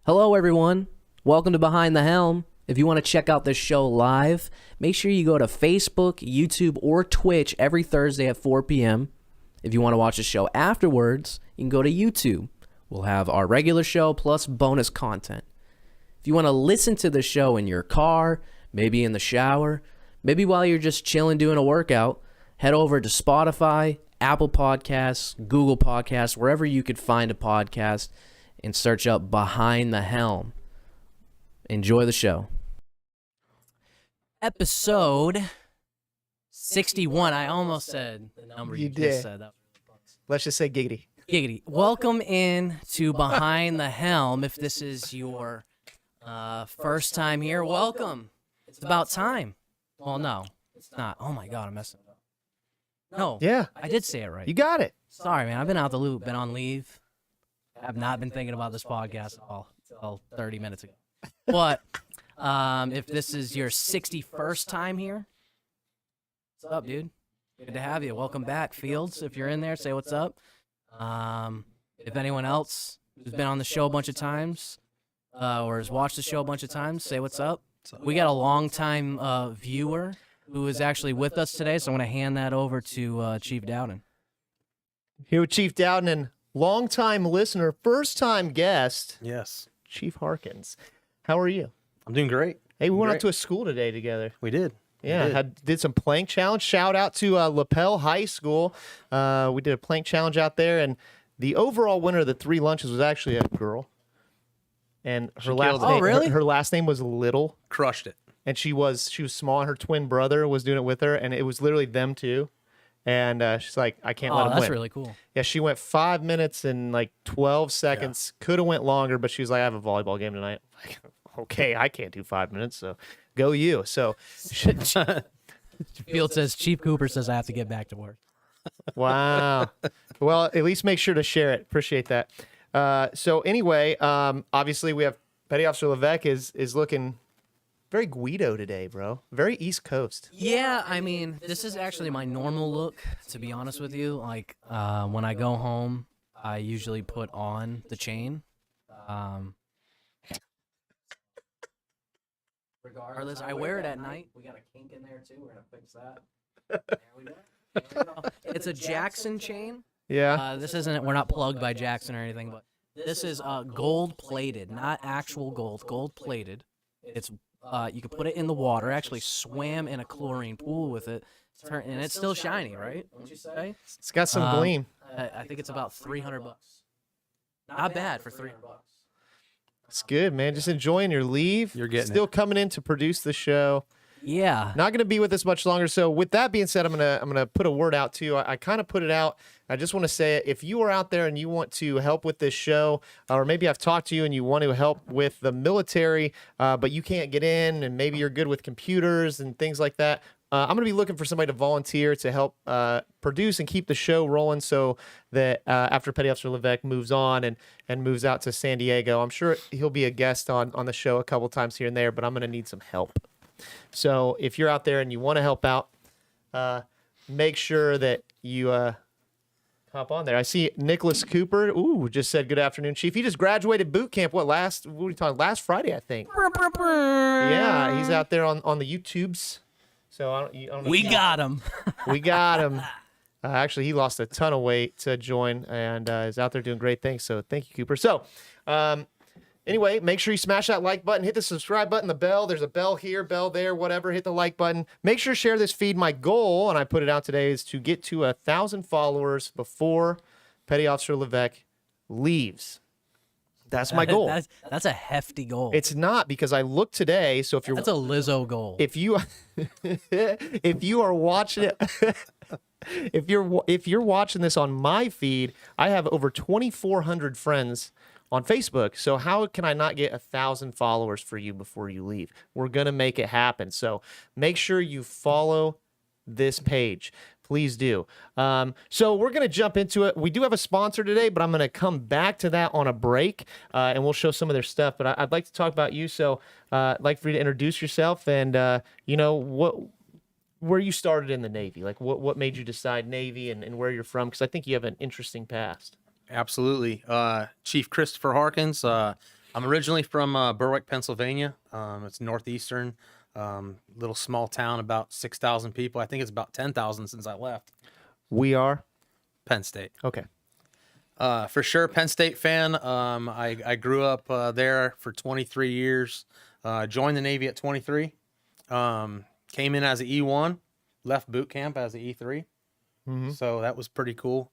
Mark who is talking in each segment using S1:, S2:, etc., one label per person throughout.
S1: Hello, everyone. Welcome to Behind the Helm. If you want to check out this show live, make sure you go to Facebook, YouTube, or Twitch every Thursday at 4 p.m. If you want to watch the show afterwards, you can go to YouTube. We'll have our regular show plus bonus content. If you want to listen to the show in your car, maybe in the shower, maybe while you're just chilling doing a workout, head over to Spotify, Apple Podcasts, Google Podcasts, wherever you could find a podcast, and search up Behind the Helm. Enjoy the show. Episode 61. I almost said the number you
S2: did.
S1: just said. That was really close.
S2: Let's just say giggity.
S1: Giggity. Welcome in to Behind the Helm. If this is your first time here, welcome. It's about time. Well, no, it's not. Oh my God, I messed it up. No.
S2: Yeah.
S1: I did say it right.
S2: You got it.
S1: Sorry, man. I've been out the loop, been on leave. I've not been thinking about this podcast at all until 30 minutes ago. But if this is your 61st time here, what's up, dude? Good to have you. Welcome back, Fields. If you're in there, say what's up. If anyone else who's been on the show a bunch of times or has watched the show a bunch of times, say what's up. We got a long-time viewer who is actually with us today, so I'm going to hand that over to Chief Dowden.
S2: Here with Chief Dowden and longtime listener, first-time guest,
S3: Yes.
S2: Chief Harkins. How are you?
S3: I'm doing great.
S2: Hey, we went
S3: Great.
S2: out to a school today together.
S3: We did.
S2: Yeah, did some plank challenge. Shout out to Lapel High School. We did a plank challenge out there, and the overall winner of the 3 lunches was actually a girl. And her last
S3: killed it.
S2: name,
S1: Oh, really?
S2: her last name was Little,
S3: Crushed it.
S2: and she was small, and her twin brother was doing it with her, and it was literally them two. And she's like, I can't let
S1: Oh,
S2: him
S1: that's
S2: win.
S1: really cool.
S2: Yeah, she went 5 minutes and like 12 seconds. Could have went longer, but she was like, I have a volleyball game tonight. Like, okay, I can't do 5 minutes, so go you. So,
S1: Field says, Chief Cooper says I have to get back to work.
S2: wow. Well, at least make sure to share it. Appreciate that. So anyway, obviously we have Petty Officer Levesque is looking very Guido today, bro. Very East Coast.
S1: Yeah, I mean, this is actually my normal look, to be honest with you. Like, when I go home, I usually put on the chain. Regardless, I wear it at night. We got a kink in there, too. We're going to fix that. There we go. There we go. It's a Jackson chain.
S2: Yeah.
S1: This isn't, we're not plugged by Jackson or anything, but this is gold-plated, not actual gold, gold-plated. It's you can put it in the water. Actually, swam in a chlorine pool with it, and it's still shiny, right? Wouldn't you say?
S2: It's got some gleam.
S1: I think it's about $300. Not bad for $300.
S2: It's good, man. Just enjoying your leave.
S3: You're getting
S2: Still coming in to produce the show.
S1: Yeah.
S2: Not going to be with us much longer. So with that being said, I'm gonna put a word out too. I kind of put it out. I just want to say it. If you are out there and you want to help with this show, or maybe I've talked to you and you want to help with the military, but you can't get in, and maybe you're good with computers and things like that, I'm going to be looking for somebody to volunteer to help produce and keep the show rolling so that after Petty Officer Levesque moves on and moves out to San Diego, I'm sure he'll be a guest on the show a couple times here and there, but I'm going to need some help. So if you're out there and you want to help out, make sure that you hop on there. I see Nicholas Cooper. Ooh, just said good afternoon, Chief. He just graduated boot camp. What are we talking? Last Friday, I think. Yeah, he's out there on the YouTubes. So I don't know.
S1: We got him.
S2: We got him. Actually, he lost a ton of weight to join and is out there doing great things. So thank you, Cooper. So anyway, make sure you smash that like button, hit the subscribe button, the bell. There's a bell here, bell there, whatever. Hit the like button. Make sure to share this feed. My goal, and I put it out today, is to get to 1,000 followers before Petty Officer Levesque leaves. That's my goal.
S1: That's a hefty goal.
S2: It's not, because I looked today. So if you're
S1: That's a Lizzo goal.
S2: if you are watching it if you're watching this on my feed, I have over 2,400 friends on Facebook. So how can I not get 1,000 followers for you before you leave? We're gonna make it happen. So make sure you follow this page. Please do. So we're going to jump into it. We do have a sponsor today, but I'm going to come back to that on a break, and we'll show some of their stuff. But I'd like to talk about you. So I'd like for you to introduce yourself and, where you started in the Navy. Like what made you decide Navy and where you're from? Because I think you have an interesting past.
S3: Absolutely. Chief Christopher Harkins, I'm originally from Berwick, Pennsylvania. It's northeastern, little small town, about 6,000 people. I think it's about 10,000 since I left.
S2: We are
S3: Penn State.
S2: okay.
S3: For sure, Penn State fan. I grew up there for 23 years. Joined the Navy at 23. Came in as an E1, left boot camp as an E3. So that was pretty cool.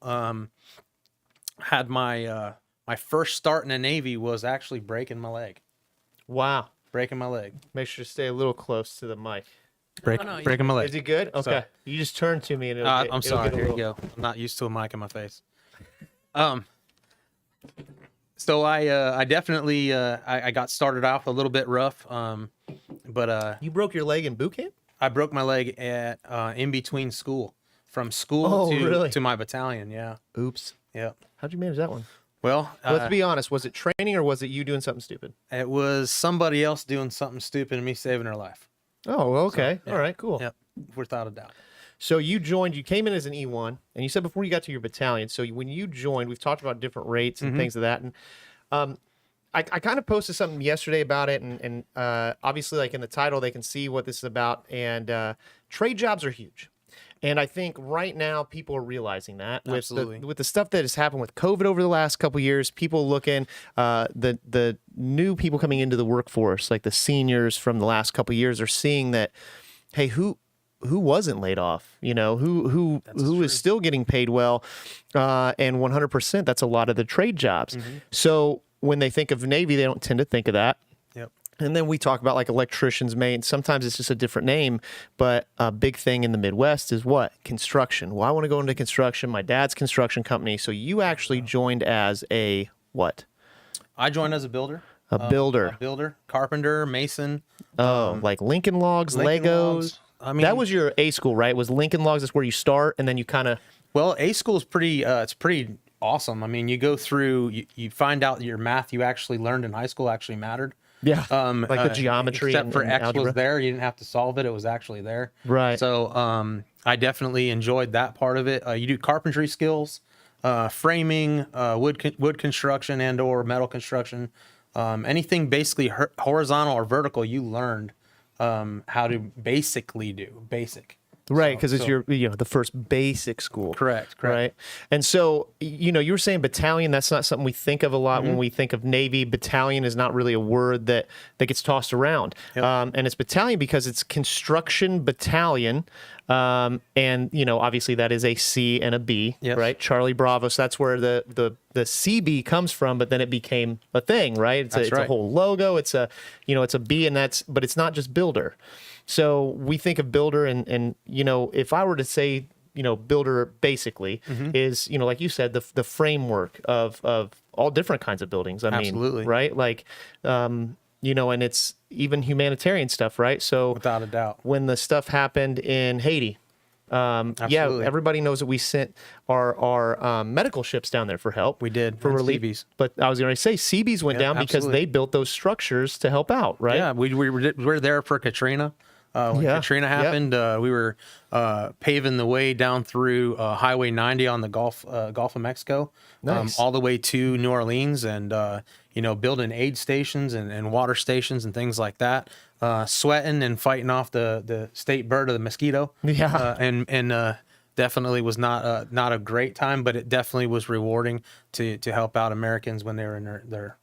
S3: Had my my first start in the Navy was actually breaking my leg.
S2: Wow.
S3: Breaking my leg.
S2: Make sure to stay a little close to the mic.
S3: Breaking my leg.
S2: Is he good? Okay.
S3: So-
S2: You just turn to me and
S3: I'm sorry. Here you go. I'm not used to a mic in my face. So I definitely I got started off a little bit rough. But
S2: You broke your leg in boot camp?
S3: I broke my leg at in between school, from school
S2: Oh,
S3: to
S2: really?
S3: to my battalion. Yeah.
S2: Oops.
S3: Yeah.
S2: How'd you manage that one?
S3: Well,
S2: Let's be honest. Was it training or was it you doing something stupid?
S3: it was somebody else doing something stupid and me saving her life.
S2: Oh, okay.
S3: yeah.
S2: All right, cool.
S3: Yep, without a doubt.
S2: So you came in as an E1, and you said before you got to your battalion. So when you joined, we've talked about different rates and things of that. And I kind of posted something yesterday about it, and obviously, like in the title, they can see what this is about. And trade jobs are huge. And I think right now people are realizing that
S3: Absolutely.
S2: with the stuff that has happened with COVID over the last couple of years, people looking the new people coming into the workforce, like the seniors from the last couple of years, are seeing that, hey, who wasn't laid off? You know, who is still getting paid well, and 100%. That's a lot of the trade jobs. So when they think of Navy, they don't tend to think of that.
S3: Yep.
S2: And then we talk about like electricians, mate. Sometimes it's just a different name, but a big thing in the Midwest is what? Construction. Well, I want to go into construction. My dad's construction company. So you actually joined as a what?
S3: I joined as a builder.
S2: A builder.
S3: Carpenter, mason.
S2: Oh, like Lincoln Logs,
S3: Lincoln
S2: Legos.
S3: Logs. I mean,
S2: That was your A school, right? Was Lincoln Logs? That's where you start, and then you kind of.
S3: well, A school is pretty. It's pretty awesome. I mean, you go through, you find out your math you actually learned in high school actually mattered.
S2: Yeah. Like the geometry.
S3: Except for
S2: and
S3: X
S2: algebra.
S3: was there. You didn't have to solve it. It was actually there.
S2: Right.
S3: So I definitely enjoyed that part of it. You do carpentry skills, framing, wood construction and or metal construction. Anything basically horizontal or vertical you learned how to basically do. Basic.
S2: Right, because it's your the first basic school.
S3: Correct.
S2: Right. And so, you were saying battalion, that's not something we think of a lot when we think of Navy. Battalion is not really a word that gets tossed around.
S3: Yep.
S2: And it's battalion because it's construction battalion. And, obviously that is a C and a B,
S3: Yes.
S2: right? Charlie Bravo. So that's where the CB comes from, but then it became a thing, right? It's a whole logo. It's a B, and but it's not just builder. So we think of builder and if I were to say, builder basically is, like you said, the framework of all different kinds of buildings. I
S3: Absolutely.
S2: mean, right? Like, and it's even humanitarian stuff, right? So
S3: Without a doubt.
S2: when the stuff happened in Haiti,
S3: Absolutely.
S2: everybody knows that we sent our medical ships down there for help.
S3: We did.
S2: For
S3: And
S2: relief.
S3: Seabees.
S2: But I was going to say Seabees went down because
S3: absolutely.
S2: they built those structures to help out, right?
S3: Yeah, we were there for Katrina. When Katrina happened, we were paving the way down through Highway 90 on the Gulf of Mexico,
S2: Nice.
S3: all the way to New Orleans, and building aid stations and water stations and things like that. Sweating and fighting off the state bird of the mosquito.
S2: Yeah.
S3: And definitely was not a great time, but it definitely was rewarding to help out Americans when they were in their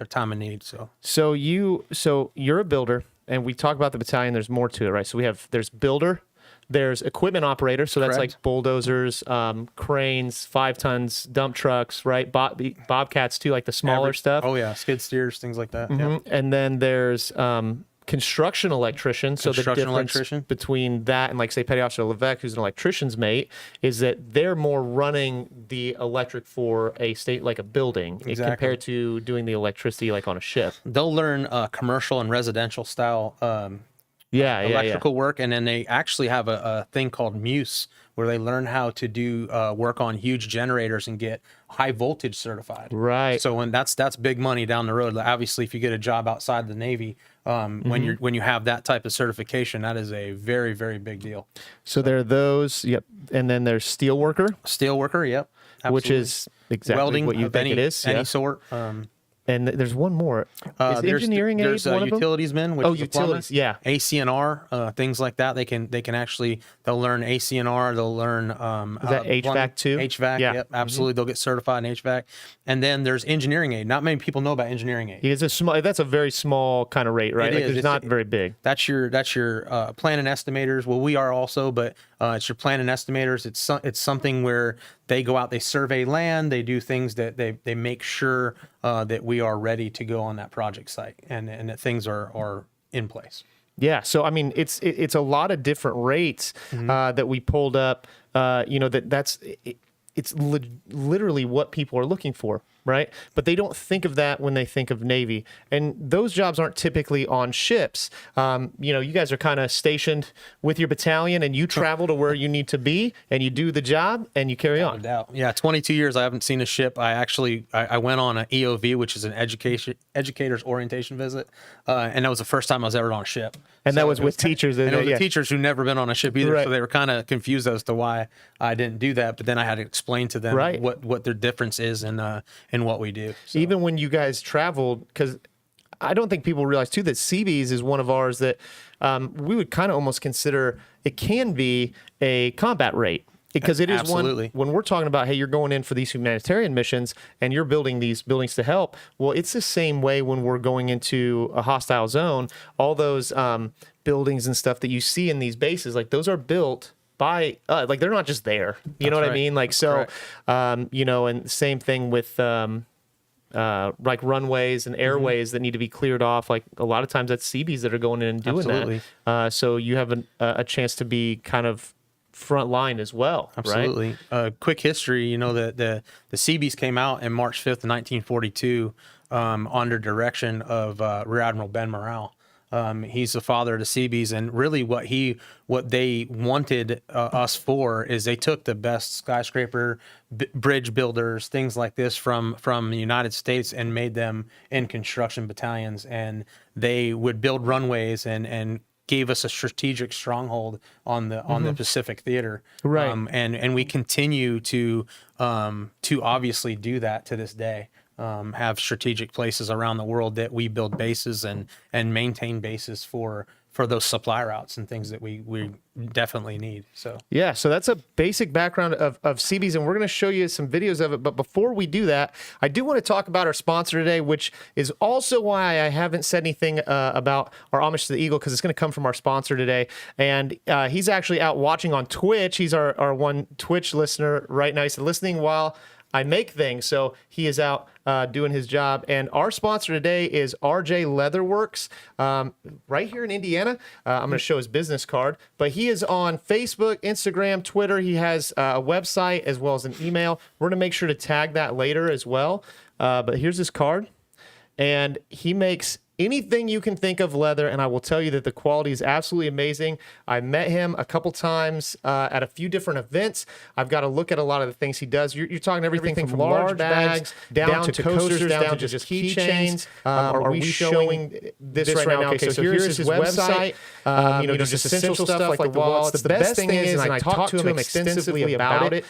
S3: time of need.
S2: So you're a builder, and we talk about the battalion. There's more to it, right? So there's builder, there's equipment operator. So that's
S3: Correct.
S2: like bulldozers, cranes, 5 tons, dump trucks, right? Bobcats too, like the smaller stuff.
S3: Oh yeah, skid steers, things like that. Yeah.
S2: And then there's construction electrician. So the
S3: Construction
S2: difference
S3: electrician.
S2: between that and like say Petty Officer Levesque, who's an electrician's mate, is that they're more running the electric for a state like a building
S3: Exactly.
S2: compared to doing the electricity like on a ship.
S3: They'll learn commercial and residential style electrical work, and then they actually have a thing called Muse, where they learn how to do work on huge generators and get high voltage certified.
S2: Right.
S3: So when that's big money down the road. Like, obviously, if you get a job outside the Navy, when you have that type of certification, that is a very, very big deal.
S2: So there are those, yep. And then there's steel worker,
S3: Steel worker, yep.
S2: which
S3: absolutely.
S2: is exactly
S3: Welding
S2: what you
S3: of
S2: think
S3: any,
S2: it is.
S3: any
S2: Yeah.
S3: sort.
S2: And there's one more. Is
S3: There's
S2: engineering aid one of them?
S3: utilities men. Which
S2: Oh,
S3: is a plumber.
S2: utilities, yeah.
S3: ACNR, things like that. They can actually, they'll learn ACNR. They'll learn
S2: Is that HVAC
S3: plumbing.
S2: too?
S3: HVAC.
S2: Yeah.
S3: Yep, absolutely. They'll get certified in HVAC. And then there's engineering aid. Not many people know about engineering aid.
S2: It's a small. That's a very small kind of rate, right?
S3: It
S2: Like,
S3: is.
S2: it's not very big.
S3: That's your plan and estimators. Well, we are also, but it's your plan and estimators. It's something where they go out, they survey land, they do things that they make sure that we are ready to go on that project site and that things are in place.
S2: Yeah. So I mean, it's a lot of different rates that we pulled up. It's literally what people are looking for, right? But they don't think of that when they think of Navy. And those jobs aren't typically on ships. You guys are kind of stationed with your battalion and you travel to where you need to be and you do the job and you carry on.
S3: No doubt. Yeah, 22 years I haven't seen a ship. I went on an EOV, which is an educator's orientation visit, and that was the first time I was ever on a ship.
S2: And that was with teachers.
S3: And it was with teachers who never been on a ship either,
S2: Right.
S3: so they were kind of confused as to why I didn't do that. But then I had to explain to them
S2: Right.
S3: what their difference is in what we do. So.
S2: Even when you guys traveled, because I don't think people realize too that Seabees is one of ours that we would kind of almost consider it can be a combat rate. Because it is
S3: Absolutely.
S2: when we're talking about, hey, you're going in for these humanitarian missions and you're building these buildings to help. Well, it's the same way when we're going into a hostile zone. All those buildings and stuff that you see in these bases, like those are built by, like they're not just there. You know what I mean? Like, so, and same thing with like runways and airways that need to be cleared off. Like a lot of times that's Seabees that are going in and doing
S3: Absolutely.
S2: that. So you have a chance to be kind of front line as well.
S3: Absolutely.
S2: Right?
S3: Quick history, the Seabees came out in March 5th, 1942, under direction of Rear Admiral Ben Morrell. He's the father of the Seabees, and really what they wanted us for is they took the best skyscraper bridge builders, things like this from the United States, and made them in construction battalions, and they would build runways and gave us a strategic stronghold on the Pacific Theater,
S2: Right.
S3: And we continue to obviously do that to this day. Have strategic places around the world that we build bases and maintain bases for those supply routes and things that we definitely need. So
S2: Yeah, so that's a basic background of Seabees, and we're going to show you some videos of it. But before we do that, I do want to talk about our sponsor today, which is also why I haven't said anything about our homage to the Eagle, because it's going to come from our sponsor today. And he's actually out watching on Twitch. He's our one Twitch listener right now. He's listening while I make things. So he is out doing his job. And our sponsor today is RJ Leatherworks right here in Indiana. I'm going to show his business card. But he is on Facebook, Instagram, Twitter. He has a website as well as an email. We're going to make sure to tag that later as well. But here's his card. And he makes anything you can think of leather, and I will tell you that the quality is absolutely amazing. I met him a couple times at a few different events. I've got to look at a lot of the things he does. You're talking everything from large bags down to coasters, down to just keychains. Are we showing this right now? Okay, so here's his website. Just essential stuff like the wallets. The best thing is, and I talked to him extensively about it,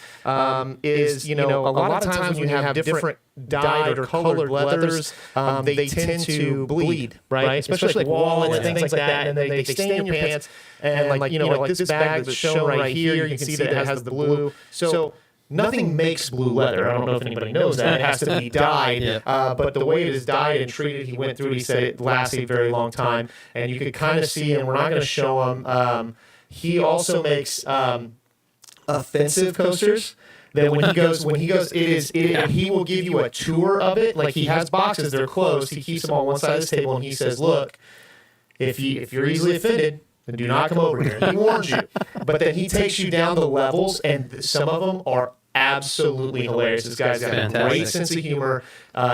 S2: is, a lot of times when you have different dyed or colored leathers, they tend to bleed, right? Especially like wallets, things like that, and they stain your pants. And like this bag that's shown right here, you can see that it has the blue. So nothing makes blue leather. I don't know if anybody knows that. It has to be dyed. But the way it is dyed and treated, he went through, he said it lasts a very long time. And you could kind of see, and we're not going to show him, he also makes offensive coasters. That when he goes, he will give you a tour of it. Like he has boxes, they're closed. He keeps them on one side of this table, and he says, "Look, if you're easily offended, then do not come over here." He warns you, but then he takes you down the levels, and some of them are absolutely hilarious. This guy's got a great sense of humor.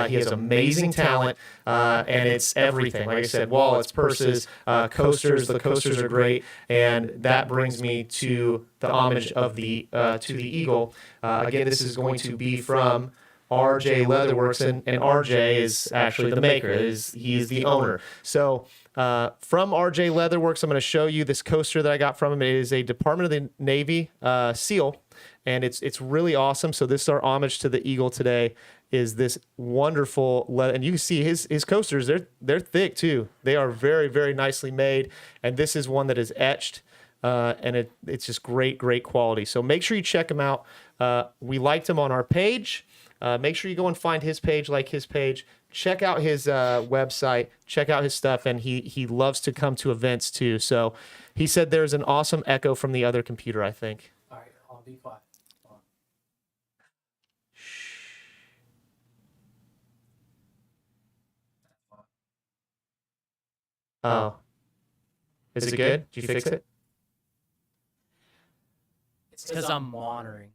S2: He has amazing talent, and it's everything. Like I said, wallets, purses, coasters. The coasters are great, and that brings me to the homage of the to the Eagle. Again, this is going to be from RJ Leatherworks, and RJ is actually the maker. He is the owner. So from RJ Leatherworks, I'm going to show you this coaster that I got from him. It is a Department of the Navy seal, and it's really awesome. So this is our homage to the Eagle today, is this wonderful and you can see his coasters, they're thick too. They are very, very nicely made, and this is one that is etched, and it's just great quality. So make sure you check him out. We liked him on our page. Make sure you go and find his page, like his page. Check out his website. Check out his stuff, and he loves to come to events too. So he said there's an awesome echo from the other computer, I think.
S1: All right, I'll be quiet.
S2: Oh. Is it good? Did you fix it?
S1: It's because I'm monitoring.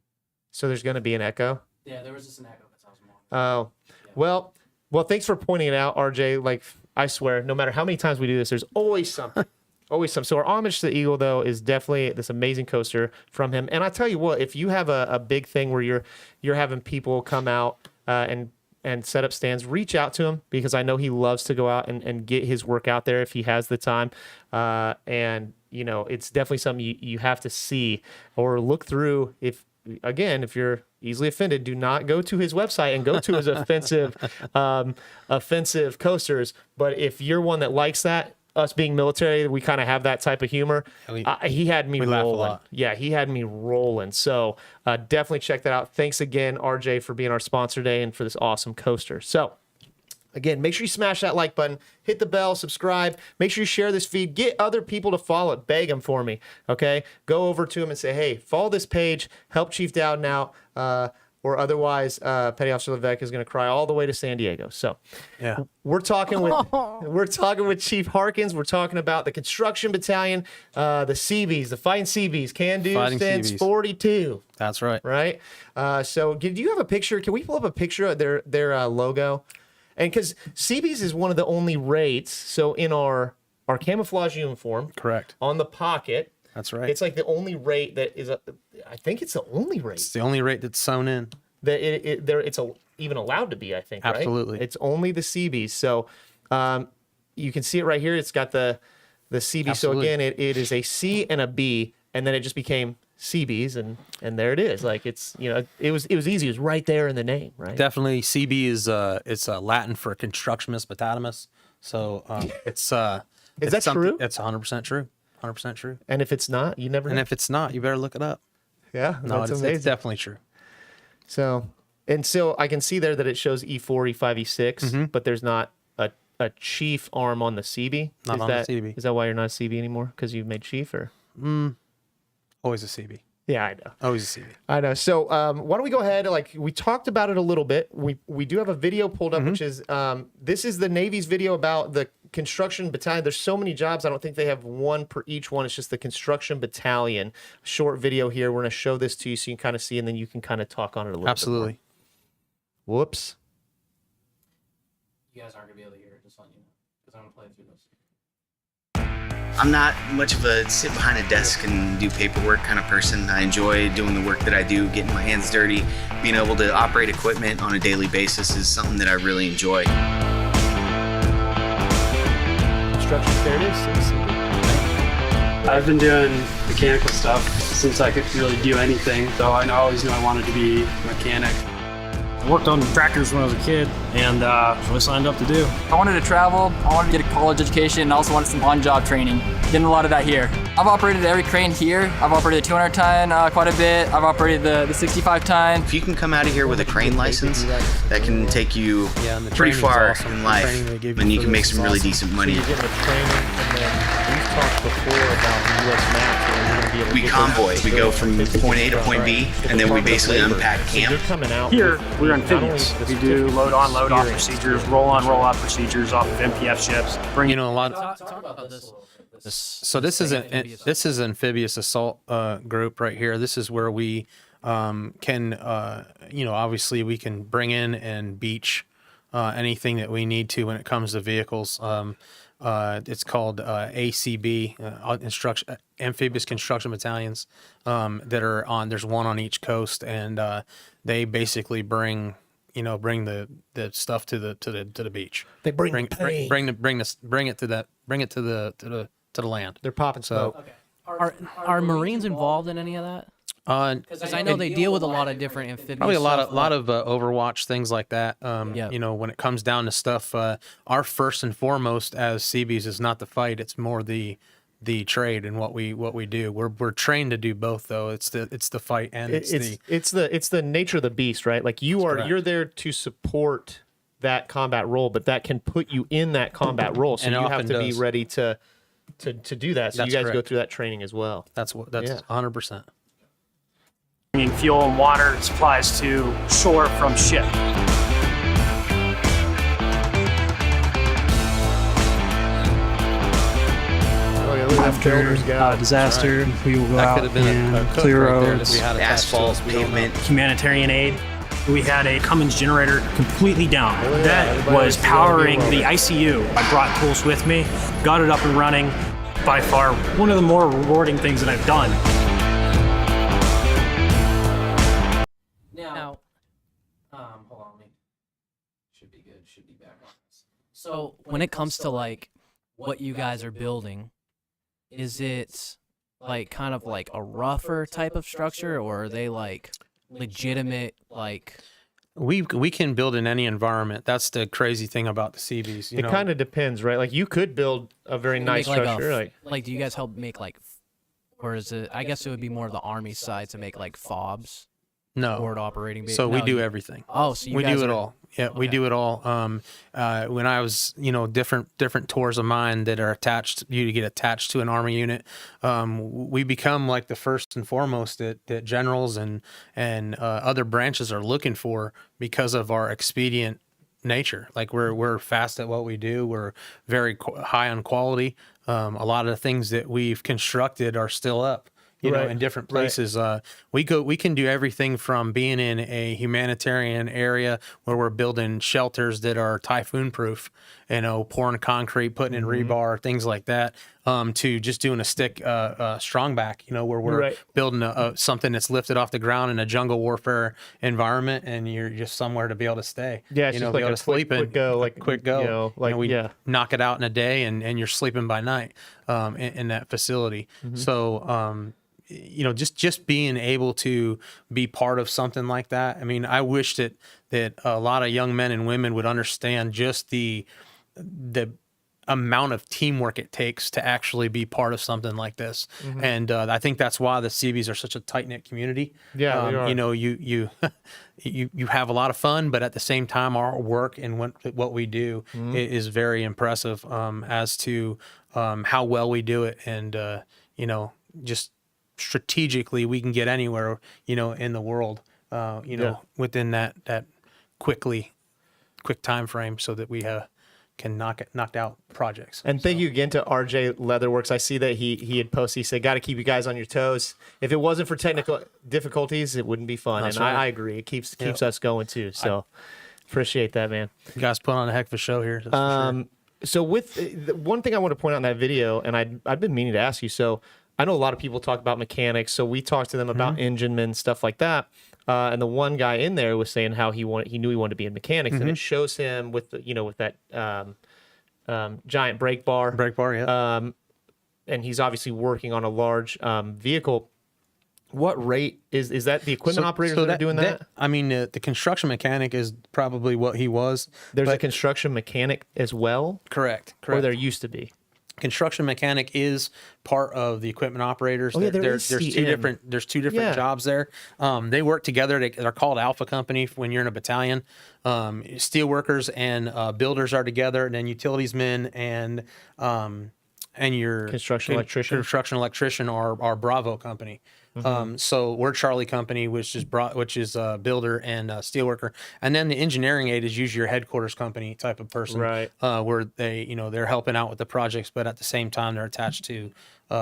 S2: So there's going to be an echo?
S1: Yeah, there was just an echo because I was monitoring.
S2: Oh. Well, thanks for pointing it out, RJ. Like, I swear, no matter how many times we do this, there's always something. Always some. So our homage to the Eagle, though, is definitely this amazing coaster from him. And I tell you what, if you have a big thing where you're having people come out and set up stands, reach out to him, because I know he loves to go out and get his work out there if he has the time. And, you know, it's definitely something you have to see or look through. If you're easily offended, do not go to his website and go to his offensive coasters. But if you're one that likes that, us being military, we kind of have that type of humor. He had me rolling. Yeah, he had me rolling. So definitely check that out. Thanks again, RJ, for being our sponsor today and for this awesome coaster. So again, make sure you smash that like button, hit the bell, subscribe. Make sure you share this feed. Get other people to follow it. Beg them for me, okay? Go over to them and say, hey, follow this page. Help Chief Dowden out. Or otherwise, Petty Officer Levesque is going to cry all the way to San Diego. So,
S3: yeah,
S2: we're talking with Chief Harkins. We're talking about the Construction Battalion, the Seabees, the Fighting Seabees, can do since 42.
S3: That's right.
S2: Right. So, do you have a picture? Can we pull up a picture of their logo? And because Seabees is one of the only rates. So in our camouflage uniform,
S3: correct,
S2: on the pocket.
S3: That's right.
S2: It's like the only rate that is I think it's the only rate.
S3: It's the only rate that's sewn in.
S2: That it's even allowed to be, I think.
S3: Absolutely.
S2: Right? It's only the Seabees. So you can see it right here. It's got the Seabees. So again, it is a C and a B, and then it just became Seabees, and there it is. Like, it's, you know, it was easy. It was right there in the name, right?
S3: Definitely. CB is it's Latin for constructionis battalimus. So it's
S2: is that true?
S3: It's 100% true. 100% true.
S2: And if it's not, you never know.
S3: And if it's not, you better look it up.
S2: Yeah,
S3: no,
S2: that's amazing.
S3: It's definitely true.
S2: So I can see there that it shows E4, E5, E6, but there's not a chief arm on the CB.
S3: Not on the CB.
S2: Is that why you're not a CB anymore? Because you've made chief, or?
S3: Always a CB.
S2: Yeah, I know.
S3: Always a CB.
S2: I know. So why don't we go ahead? Like, we talked about it a little bit. We do have a video pulled up, which is this is the Navy's video about the Construction Battalion. There's so many jobs. I don't think they have one per each one. It's just the Construction Battalion. Short video here. We're going to show this to you so you can kind of see, and then you can kind of talk on it a little
S3: Absolutely.
S2: bit more. Whoops.
S1: You guys aren't going to be able to hear it, just letting you know, because I'm going to play through this.
S4: I'm not much of a sit behind a desk and do paperwork kind of person. I enjoy doing the work that I do, getting my hands dirty. Being able to operate equipment on a daily basis is something that I really enjoy.
S2: Construction, there it is.
S5: I've been doing mechanical stuff since I could really do anything, so I always knew I wanted to be a mechanic.
S6: I worked on tractors when I was a kid, and that's what I signed up to do.
S7: I wanted to travel, I wanted to get a college education, and I also wanted some on-job training. Getting a lot of that here. I've operated every crane here. I've operated the 200 ton quite a bit. I've operated the 65 ton.
S4: If you can come out of here with a crane license, that can take you pretty far in life, and you can make some really decent money.
S2: So you're getting the training, and then we've talked before about the U.S. maps.
S4: We convoy. We go from point A to point B, and then we basically unpack camp.
S6: Here, we're amphibious. We do load-on, load-off procedures, roll-on, roll-off procedures off of MPF ships.
S3: You know, a lot of...
S1: Talk about this a little bit.
S3: So this is amphibious assault group right here. This is where we can, you know, obviously we can bring in and beach anything that we need to when it comes to vehicles. It's called ACB, Amphibious Construction Battalions, that are on. There's one on each coast, and they basically bring the stuff to the beach.
S2: They bring
S3: it to the land.
S2: They're popping smoke.
S1: Okay. Are Marines involved in any of that? Because I know they deal with a lot of different amphibious
S3: Probably a
S1: stuff,
S3: lot of Overwatch things like that.
S1: Yeah.
S3: You know, when it comes down to stuff, our first and foremost as Seabees is not the fight; it's more the trade and what we do. We're trained to do both, though. It's the fight and it's
S2: the nature of the beast, right? Like you're there to support that combat role, but that can put you in that combat role, so
S3: And it
S2: you have
S3: often
S2: to be
S3: does.
S2: ready to do that. So
S3: That's
S2: you guys go
S3: correct.
S2: through that training as well.
S3: That's 100%.
S6: Bringing fuel and water supplies to shore from ship.
S2: Oh yeah, look at that builder's guy.
S6: Disaster, we will go
S3: That
S6: out
S3: could have been a
S6: and
S3: cook
S6: clear
S3: right there
S6: roads.
S3: that we had attached to
S4: Asphalt,
S3: us. We don't know.
S4: pavement.
S6: Humanitarian aid. We had a Cummins generator completely down.
S2: yeah,
S6: That
S2: everybody
S6: was
S2: likes to go
S6: powering
S2: to
S6: the ICU. I brought tools with me, got it up and running. By far, one of the more rewarding things that I've done.
S1: Now, hold on, should be good. Should be back on this. So when it comes to like what you guys are building, is it like kind of like a rougher type of structure, or are they like legitimate like?
S3: We can build in any environment. That's the crazy thing about the Seabees.
S2: It kind of depends, right? Like you could build a very nice
S1: make, like,
S2: structure,
S1: like do you guys help make like, or is it? I guess it would be more of the Army side to make like FOBs, forward operating base.
S3: So we
S1: No,
S3: do
S1: you-
S3: everything.
S1: Oh, so you
S3: we
S1: guys
S3: do it
S1: are-
S3: all. Yeah, we
S1: okay.
S3: do it all. When I was, different tours of mine that are attached, you get attached to an Army unit. We become like the first and foremost that generals and other branches are looking for because of our expedient nature. Like we're fast at what we do. We're very high on quality. A lot of the things that we've constructed are still up. You know,
S2: Right,
S3: in different
S2: right.
S3: places. We can do everything from being in a humanitarian area where we're building shelters that are typhoon proof, pouring concrete, putting in
S2: Mm-hmm.
S3: rebar, things like that, to just doing a stick strong back, where we're
S2: Right.
S3: building something that's lifted off the ground in a jungle warfare environment, and you're just somewhere to be able to stay.
S2: Yeah, it's
S3: you
S2: just
S3: know,
S2: like
S3: be able
S2: a
S3: to sleep
S2: quick go, like,
S3: quick go. We
S2: yeah.
S3: knock it out in a day, and you're sleeping by night in that facility.
S2: Mm-hmm.
S3: So. Just being able to be part of something like that. I mean, I wish that a lot of young men and women would understand just the amount of teamwork it takes to actually be part of something like this.
S2: Mm-hmm.
S3: And I think that's why the Seabees are such a tight knit community.
S2: Yeah, they are.
S3: You have a lot of fun, but at the same time, our work and what we do
S2: Mm-hmm.
S3: is very impressive as to how well we do it, and just strategically we can get anywhere in the world within that quick time frame, so that we can knocked out projects.
S2: And thank you again to RJ Leatherworks. I see that he had posted. He said, "Got to keep you guys on your toes. If it wasn't for technical difficulties, it wouldn't be fun."
S3: That's
S2: and
S3: right.
S2: I agree. It keeps us going too. So appreciate that, man.
S3: You guys put on a heck of a show here. That's for sure.
S2: So with the one thing I want to point out in that video, and I've been meaning to ask you. So I know a lot of people talk about mechanics. So we talked to them about enginemen, stuff like that. And the one guy in there was saying how he knew he wanted to be in mechanics, and it shows him with with that giant brake bar.
S3: Yeah.
S2: And he's obviously working on a large vehicle. What rate is that? The equipment operators that are doing that?
S3: I mean, the construction mechanic is probably what he was.
S2: There's a
S3: but-
S2: construction mechanic as well,
S3: correct.
S2: or there used to be.
S3: Construction mechanic is part of the equipment operators.
S2: Oh, yeah, there's
S3: two
S2: CM.
S3: different
S2: Yeah.
S3: jobs there. They work together. They're called Alpha Company when you're in a battalion. Steel workers and builders are together, and then utilities men and your
S2: Construction electrician
S3: are Bravo Company. So we're Charlie Company, which is builder and steelworker, and then the engineering aid is usually your headquarters company type of person,
S2: Right.
S3: Where they're helping out with the projects, but at the same time they're attached to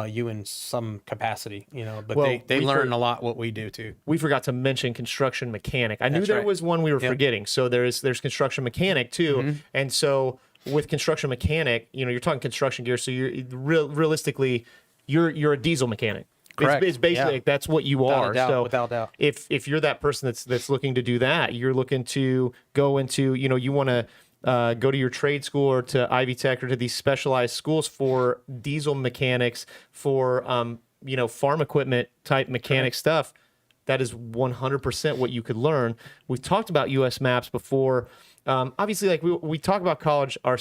S3: you in some capacity, But
S2: Well,
S3: they
S2: we
S3: learn a lot what we do too.
S2: We forgot to mention construction mechanic. I knew
S3: That's
S2: there
S3: right.
S2: was one we were
S3: Yep.
S2: forgetting. So there's construction mechanic too. And so with construction mechanic, you're talking construction gear. So you're realistically, you're a diesel mechanic.
S3: Correct.
S2: It's basically
S3: Yeah.
S2: that's what you
S3: Without a
S2: are.
S3: doubt,
S2: So
S3: without doubt.
S2: if you're that person that's looking to do that, you're looking to go into, you want to go to your trade school or to Ivy Tech or to these specialized schools for diesel mechanics, for farm equipment type mechanic stuff. that is 100% what you could learn. We've talked about U.S. maps before. Obviously, like we talk about college. Our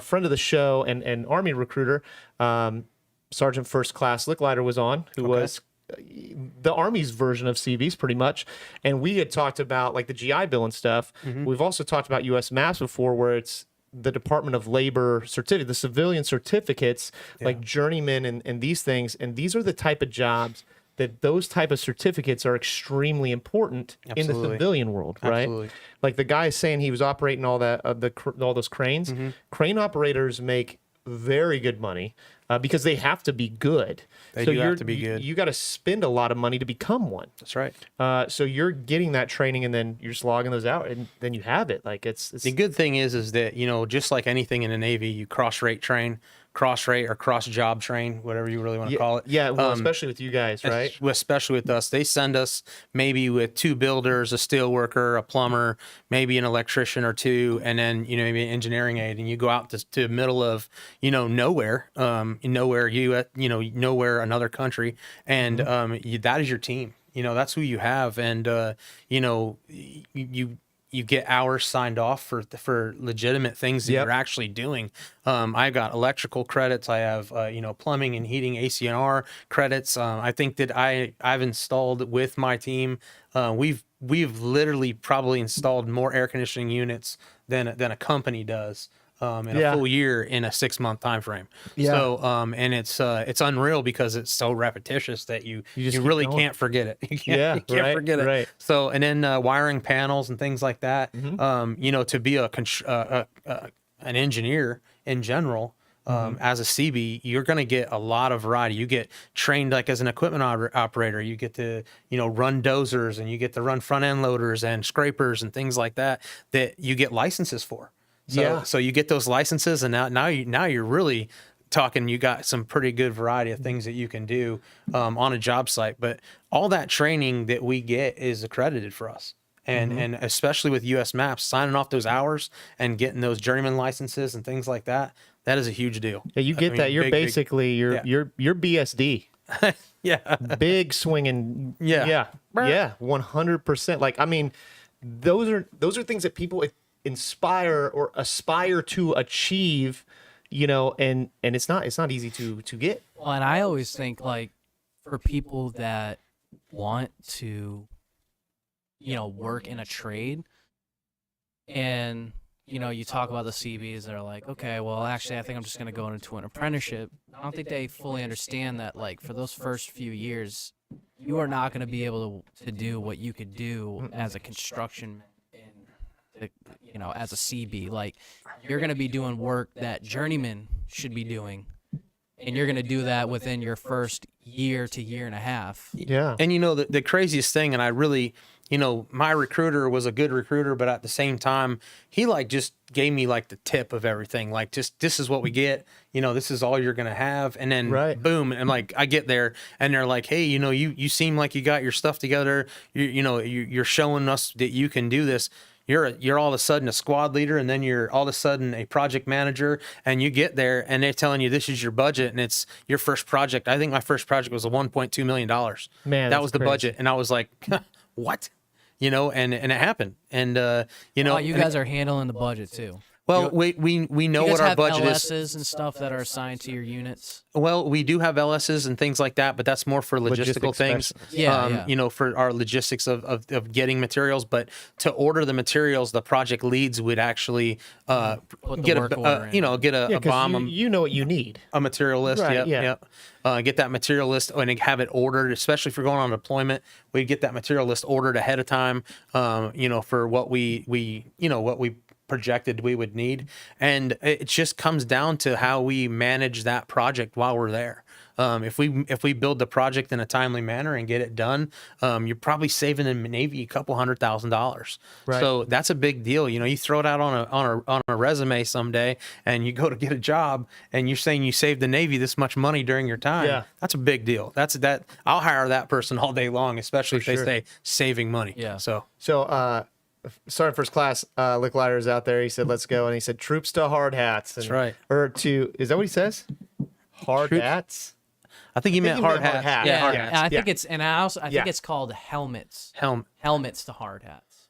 S2: friend of the show and Army recruiter, Sergeant First Class Licklider was on, who was the Army's version of Seabees pretty much. And we had talked about like the GI Bill and stuff. We've also talked about U.S. maps before, where it's the Department of Labor certificate, the civilian certificates, like journeyman and these things. And these are the type of jobs that those type of certificates are extremely important in the civilian world, right? Like the guy is saying he was operating all that all those cranes. Crane operators make very good money because they have to be good.
S3: They do have to be good.
S2: You got to spend a lot of money to become one.
S3: That's right.
S2: So you're getting that training, and then you're just logging those out, and then you have it. Like it's
S3: the good thing is that, you know, just like anything in the Navy, you cross-rate train, cross-rate or cross-job train, whatever you really want to call it.
S2: Yeah, well, especially with you guys, right?
S3: Especially with us. They send us maybe with 2 builders, a steel worker, a plumber, maybe an electrician or 2, and then, you know, maybe an engineering aide, and you go out to the middle of, you know, nowhere, nowhere, another country, and that is your team. You know, that's who you have, and you know, you get hours signed off for legitimate things that you're actually doing. I got electrical credits. I have plumbing and heating ACNR credits. I think that I've installed with my team. We've literally probably installed more air conditioning units than a company does. In a full year in a 6-month time frame. So and it's unreal because it's so repetitious that you really can't forget it. You can't forget it. Right. So and then wiring panels and things like that. You know, to be an engineer in general. As a CB, you're going to get a lot of variety. You get trained like as an equipment operator. You get to, you know, run dozers, and you get to run front end loaders and scrapers and things like that you get licenses for. So you get those licenses, and now you're really talking. You got some pretty good variety of things that you can do on a job site. But all that training that we get is accredited for us, and especially with U.S. Maps, signing off those hours and getting those journeyman licenses and things like that. That is a huge deal.
S2: Yeah, you get that. You're basically you're BSD. Big swinging. Yeah. 100%. Like, I mean, those are things that people inspire or aspire to achieve, you know, and it's not easy to get.
S1: Well, and I always think, like, for people that want to, you know, work in a trade, and, you know, you talk about the CBs that are like, okay, well, actually, I think I'm just going to go into an apprenticeship. I don't think they fully understand that, like, for those first few years, you are not going to be able to do what you could do as a construction, you know, as a CB. Like, you're going to be doing work that journeymen should be doing, and you're going to do that within your first year to year and a half.
S2: Yeah.
S3: And, you know, the craziest thing, and I really, you know, my recruiter was a good recruiter, but at the same time, he like just gave me like the tip of everything. Like, just, this is what we get, you know, this is all you're going to have. And then boom. And like, I get there and they're like, hey, you know, you seem like you got your stuff together. You're showing us that you can do this. You're all of a sudden a squad leader, and then you're all of a sudden a project manager, and you get there and they're telling you this is your budget and it's your first project. I think my first project was a $1.2 million.
S2: Man,
S3: that was the
S2: crazy.
S3: budget. And I was like, what? You know, and it happened. And, you know,
S1: you guys are handling the budget too.
S3: Well, we know what our budget
S1: LSs
S3: is.
S1: and stuff that are assigned to your units.
S3: Well, we do have LSs and things like that, but that's more for logistical things. You know, for our logistics of getting materials. But to order the materials, the project leads would actually get a bomb.
S2: You know what you need.
S3: A material list.
S2: Right,
S3: Yep. Get that material list and have it ordered, especially if you're going on deployment. We'd get that material list ordered ahead of time. You know, for what we projected we would need, and it just comes down to how we manage that project while we're there. If we build the project in a timely manner and get it done, you're probably saving the Navy a couple $100,000.
S2: Right.
S3: So that's a big deal. You know, you throw it out on a resume someday, and you go to get a job, and you're saying you saved the Navy this much money during your time.
S2: Yeah.
S3: That's a big deal. I'll hire that person all day long, especially if they say saving money.
S1: Yeah.
S3: So
S2: Sergeant First Class Licklider is out there. He said, "Let's go," and he said, "Troops to hard hats." And,
S3: That's right.
S2: Or to, is that what he says? Hard hats.
S3: I think he meant hard hats.
S1: Yeah,
S3: hard
S1: and
S3: hats.
S1: I think it's I
S2: Yeah.
S1: think it's called helmets.
S3: Helmet.
S1: To hard hats.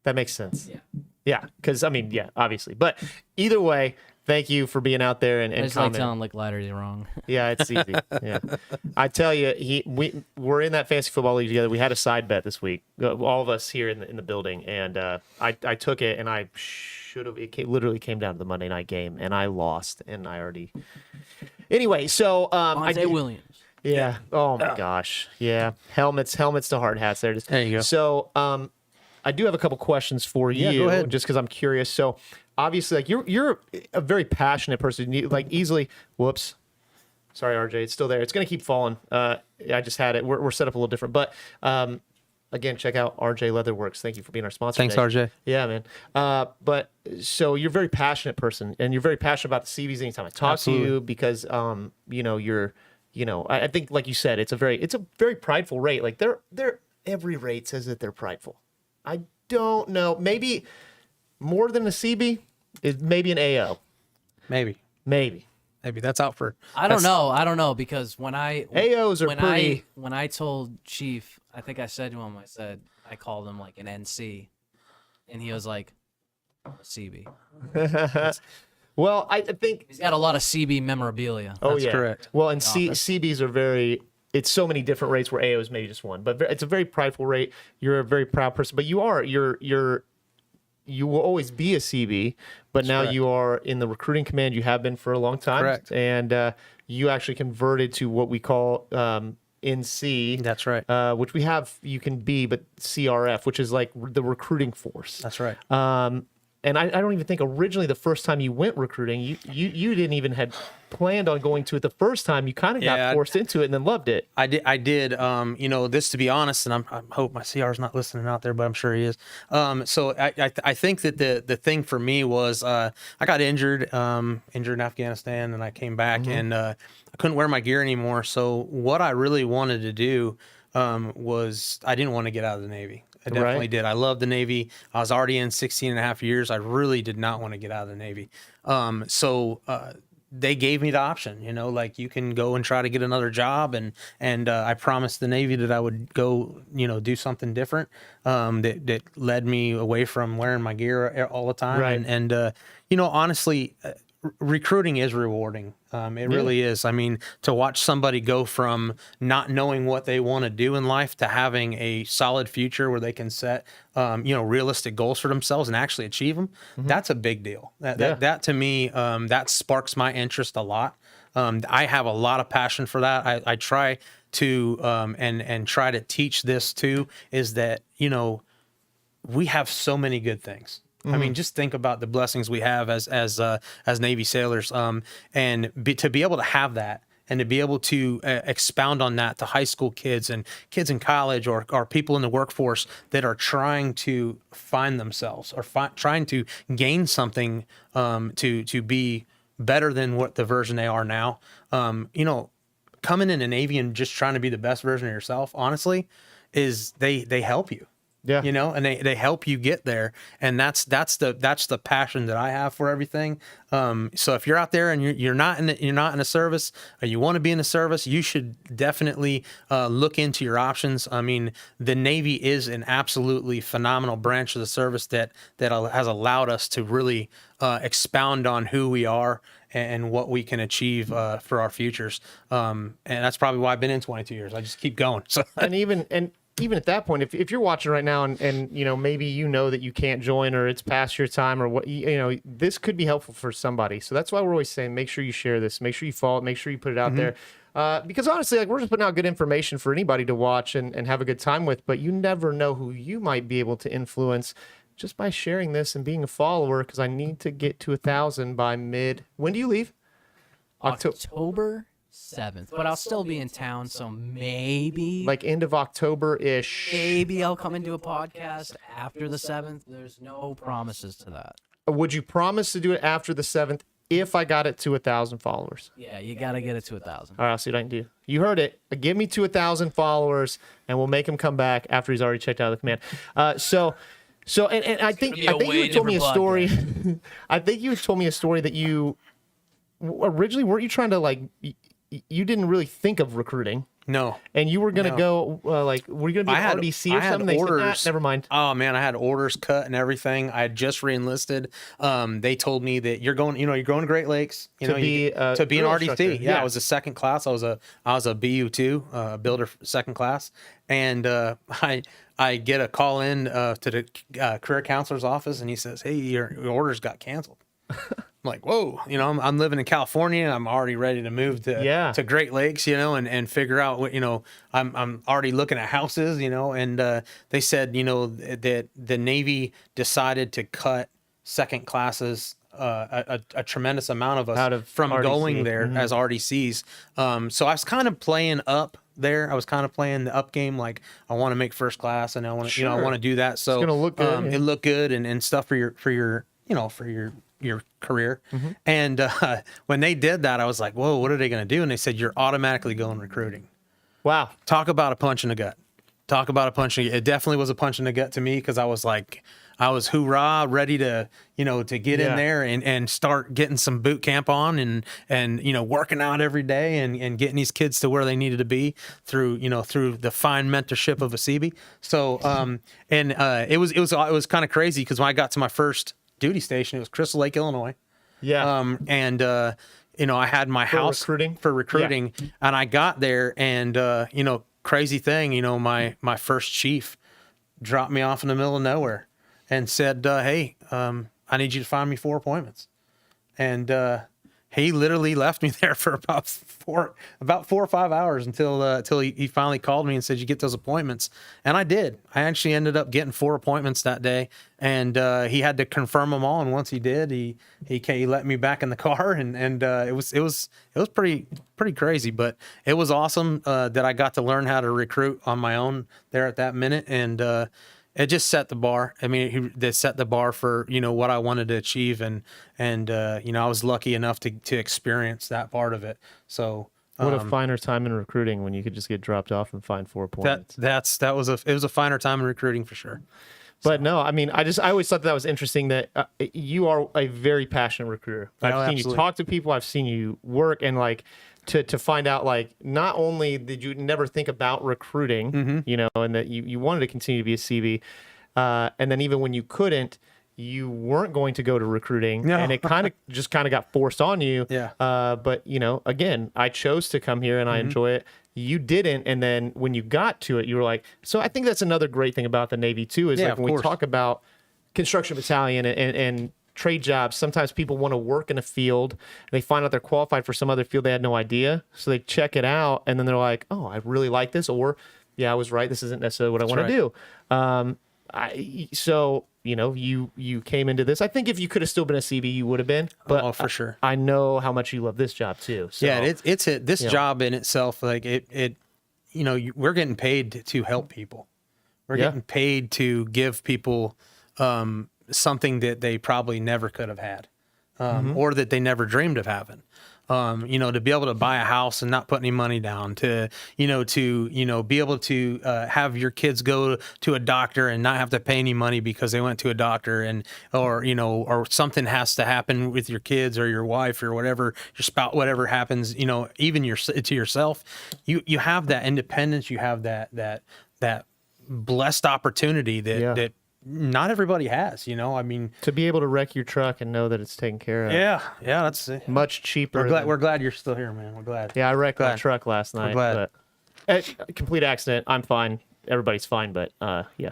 S2: That makes sense.
S1: Yeah.
S2: Yeah, because I mean, yeah, obviously. But either way, thank you for being out there and
S1: I just
S2: commenting.
S1: like telling Licklider you're wrong.
S2: Yeah, it's easy. Yeah, I tell you, we're in that fantasy football league together. We had a side bet this week, all of us here in the building, and I took it, and I should have. Literally came down to the Monday night game, and I lost, and I already. Anyway, so
S1: Monte Williams.
S2: Yeah. Oh my gosh. Yeah. Helmets to hard hats. There it is.
S3: There you go.
S2: So I do have a couple questions for you.
S3: Yeah, go ahead.
S2: Just because I'm curious. So obviously, like you're a very passionate person. You, like easily. Whoops. Sorry, RJ. It's still there. It's gonna keep falling. I just had it. We're set up a little different, but again, check out RJ Leatherworks. Thank you for being our sponsor.
S3: Thanks,
S2: today.
S3: RJ.
S2: Yeah, man. But so you're a very passionate person, and you're very passionate about the Seabees. Anytime I talk to you, because I think like you said, it's a very prideful rate. Like every rate says that they're prideful. I don't know. Maybe more than a CB is maybe an AO.
S3: Maybe that's out for.
S1: I don't know because when
S2: AOs are pretty.
S1: When I told Chief, I think I said to him, I called him like an NC, and he was like, a CB.
S2: Well, I think
S1: He's got a lot of CB memorabilia.
S3: That's correct.
S2: Well, and CBs are very. It's so many different rates where AO is maybe just one, but it's a very prideful rate. You're a very proud person, but you will always be a CB, but now
S3: correct.
S2: you are in the recruiting command. You have been for a long time.
S3: Correct.
S2: And you actually converted to what we call NC.
S3: That's right.
S2: Which we have, you can be, but CRF, which is like the recruiting force.
S3: That's right.
S2: And I don't even think originally the first time you went recruiting, you didn't even had planned on going to it the first time. You kind of got forced into it and then loved it.
S3: I did. This to be honest, and I hope my CR is not listening out there, but I'm sure he is. So I think that the thing for me was I got injured in Afghanistan, and I came back and I couldn't wear my gear anymore. So what I really wanted to do was I didn't want to get out of the Navy. I definitely did. I loved the Navy. I was already in 16 and a half years. I really did not want to get out of the Navy. So they gave me the option, like you can go and try to get another job. And I promised the Navy that I would go, do something different that led me away from wearing my gear all the time.
S2: Right.
S3: And honestly, recruiting is rewarding. It really is. I mean, to watch somebody go from not knowing what they want to do in life to having a solid future where they can set, realistic goals for themselves and actually achieve them. That's a big deal. That to me, that sparks my interest a lot. I have a lot of passion for that. I try to, and try to teach this too, is that, we have so many good things. I mean, just think about the blessings we have as Navy sailors, and to be able to have that and to be able to expound on that to high school kids and kids in college or people in the workforce that are trying to find themselves or trying to gain something to be better than what the version they are now. Coming in the Navy and just trying to be the best version of yourself, honestly, is they help you.
S2: Yeah.
S3: And they help you get there. And that's the passion that I have for everything. So if you're out there and you're not in a service or you want to be in a service, you should definitely look into your options. I mean, the Navy is an absolutely phenomenal branch of the service that has allowed us to really expound on who we are and what we can achieve for our futures. And that's probably why I've been in 22 years. I just keep going. So
S2: Even at that point, if you're watching right now and maybe that you can't join or it's past your time or what, this could be helpful for somebody. So that's why we're always saying, make sure you share this, make sure you follow it, make sure you put it out there. Because honestly, like we're just putting out good information for anybody to watch and have a good time with, but you never know who you might be able to influence just by sharing this and being a follower. Because I need to get to 1,000 by when do you leave?
S1: October 7th, but I'll still be in town, so maybe
S2: like end of October-ish.
S1: Maybe I'll come and do a podcast after the 7th. There's no promises to that.
S2: Would you promise to do it after the 7th if I got it to 1,000 followers?
S1: Yeah, you got to get it to 1,000.
S2: All right, I'll see what I can do. You heard it. Give me to 1,000 followers, and we'll make him come back after he's already checked out of the command. So I think you had told me a story. I think you had told me a story that you originally weren't you trying to like you didn't really think of recruiting.
S3: No.
S2: And you were going to go, were you going to be an RDC or something? They said, "Nah, never mind."
S3: Oh man, I had orders cut and everything. I had just re-enlisted. They told me that you're going to Great Lakes, to be an RDC. Yeah, I was a second class. I was a BU2, builder second class. And I get a call in to the career counselor's office, and he says, "Hey, your orders got canceled." I'm like, whoa, I'm living in California. I'm already ready to move to Great Lakes, and figure out what, I'm already looking at houses, and they said, that the Navy decided to cut second classes, a tremendous amount of us from RDC. Going there as RDCs. So I was kind of playing up there. I was kind of playing the up game. Like, I want to make first class, and I want to, I want to do that. So
S2: it's gonna look good.
S3: It looked good and stuff for your career. And when they did that, I was like, whoa, what are they going to do? And they said, you're automatically going recruiting.
S2: Wow.
S3: Talk about a punch in the gut. It definitely was a punch in the gut to me, because I was hoorah, ready to, to get in there and start getting some boot camp on and working out every day and getting these kids to where they needed to be through the fine mentorship of a Seabee. So, it was kind of crazy, because when I got to my first duty station, it was Crystal Lake, Illinois. Yeah. I had my house for recruiting, and I got there, and crazy thing, my first chief dropped me off in the middle of nowhere and said, "Hey, I need you to find me 4 appointments." And he literally left me there for about 4 or 5 hours until he finally called me and said, "You get those appointments." And I did. I actually ended up getting 4 appointments that day, and he had to confirm them all. And once he did, he let me back in the car, and it was pretty crazy, but it was awesome that I got to learn how to recruit on my own there at that minute, and it just set the bar. I mean, they set the bar for, what I wanted to achieve. And I was lucky enough to experience that part of it. So
S2: what a finer time in recruiting when you could just get dropped off and find 4 points.
S3: It was a finer time in recruiting for sure.
S2: But no, I mean, I always thought that was interesting that you are a very passionate recruiter. I've seen you talk to people. I've seen you work, and to find out, not only did you never think about recruiting, and that you wanted to continue to be a Seabee, and then even when you couldn't, you weren't going to go to recruiting, and it kind of got forced on you. Yeah. But again, I chose to come here, and I enjoy it. You didn't, and then when you got to it, you were like, so I think that's another great thing about the Navy too, is when we talk about construction battalion and trade jobs, sometimes people want to work in a field, and they find out they're qualified for some other field they had no idea, so they check it out, and then they're like, oh, I really like this, or yeah, I was right, this isn't necessarily what I want to do. So you came into this. I think if you could have still been a Seabee, you would have been. But
S3: for sure,
S2: I know how much you love this job too. So,
S3: yeah, this job in itself, we're getting paid to help people. We're getting paid to give people something that they probably never could have had, or that they never dreamed of having. To be able to buy a house and not put any money down, to be able to have your kids go to a doctor and not have to pay any money because they went to a doctor, or something has to happen with your kids or your wife or whatever, your spouse, whatever happens, even to yourself, you have that independence, you have that blessed opportunity that not everybody has, I mean,
S2: to be able to wreck your truck and know that it's taken care of.
S3: Yeah, that's
S2: much cheaper.
S3: We're glad you're still here, man. We're glad.
S2: Yeah, I wrecked my truck last night. We're glad. But complete accident. I'm fine. Everybody's fine, but yeah.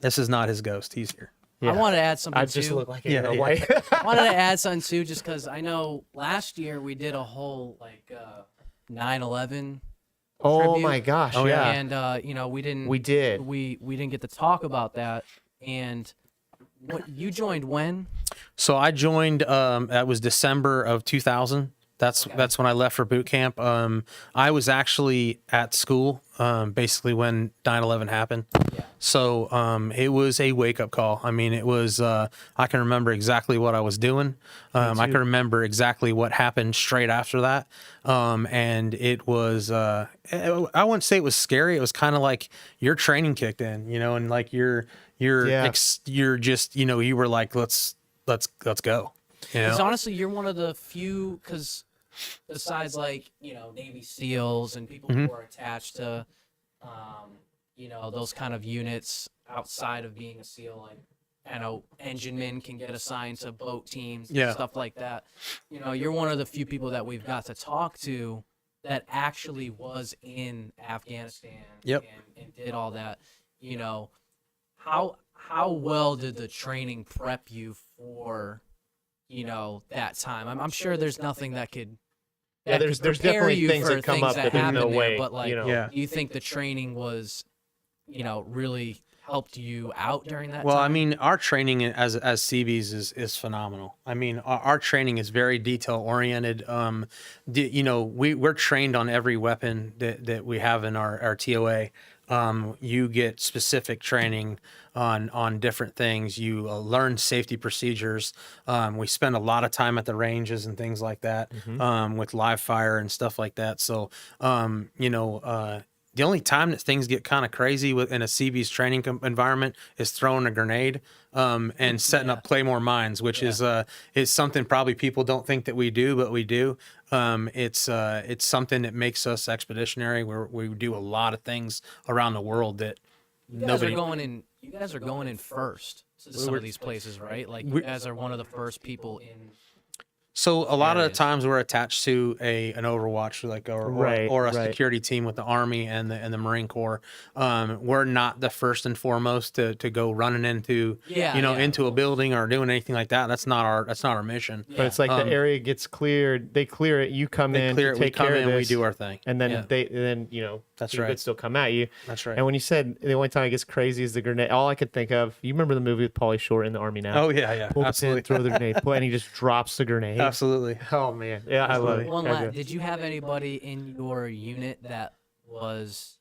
S3: This is not his ghost. He's here.
S1: Yeah. I wanted to add something
S2: I just look like I
S1: wanted to add something too, just because I know last year we did a whole 9/11.
S2: Oh
S1: tribute.
S2: My gosh! Oh, yeah,
S1: and we didn't get to talk about that. And you joined when?
S3: So I joined. That was December of 2000. That's when I left for boot camp. I was actually at school basically when 9/11 happened. Yeah. So it was a wake up call. I mean, it was. I can remember exactly what I was doing. I can remember exactly what happened straight after that. And it was. I wouldn't say it was scary. It was kind of like your training kicked in, and like you're just you were like let's go.
S1: Because honestly, you're one of the few, because besides like, Navy SEALs and people who are attached to, those kind of units outside of being a SEAL, like, I know enginemen can get assigned to boat teams and stuff like that. You're one of the few people that we've got to talk to that actually was in Afghanistan and did all that. How well did the training prep you for, that time? I'm sure there's nothing that could
S2: there's definitely things that come up that there's no way,
S1: but like, do you think the training was, really helped you out during that
S3: Well,
S1: time?
S3: I mean, our training as Seabees is phenomenal. I mean, our training is very detail oriented. We're trained on every weapon that we have in our TOA. You get specific training on different things. You learn safety procedures. We spend a lot of time at the ranges and things like that, with live fire and stuff like that. So, the only time that things get kind of crazy in a Seabees training environment is throwing a grenade and setting up claymore mines, which is something probably people don't think that we do, but we do. It's something that makes us expeditionary. We do a lot of things around the world that
S1: you guys are going in first to some of these places, right? Like, you guys are one of the first people in.
S3: So a lot of the times we're attached to an Overwatch, like or a security team with the Army and the Marine Corps. We're not the first and foremost to go running into into a building or doing anything like that. That's not our mission.
S2: But it's like the area gets cleared, they clear it, you come in, take care of this,
S3: we do our thing,
S2: and then
S3: that's
S2: people
S3: right.
S2: could still come at you.
S3: That's right.
S2: And when you said the only time it gets crazy is the grenade, all I could think of, you remember the movie with Pauly Shore in the Army now?
S3: Oh yeah,
S2: Pull the
S3: absolutely.
S2: pin, throw the grenade, and he just drops the grenade.
S3: Absolutely.
S2: Oh man, yeah, I love it.
S1: Did you have anybody in your unit that was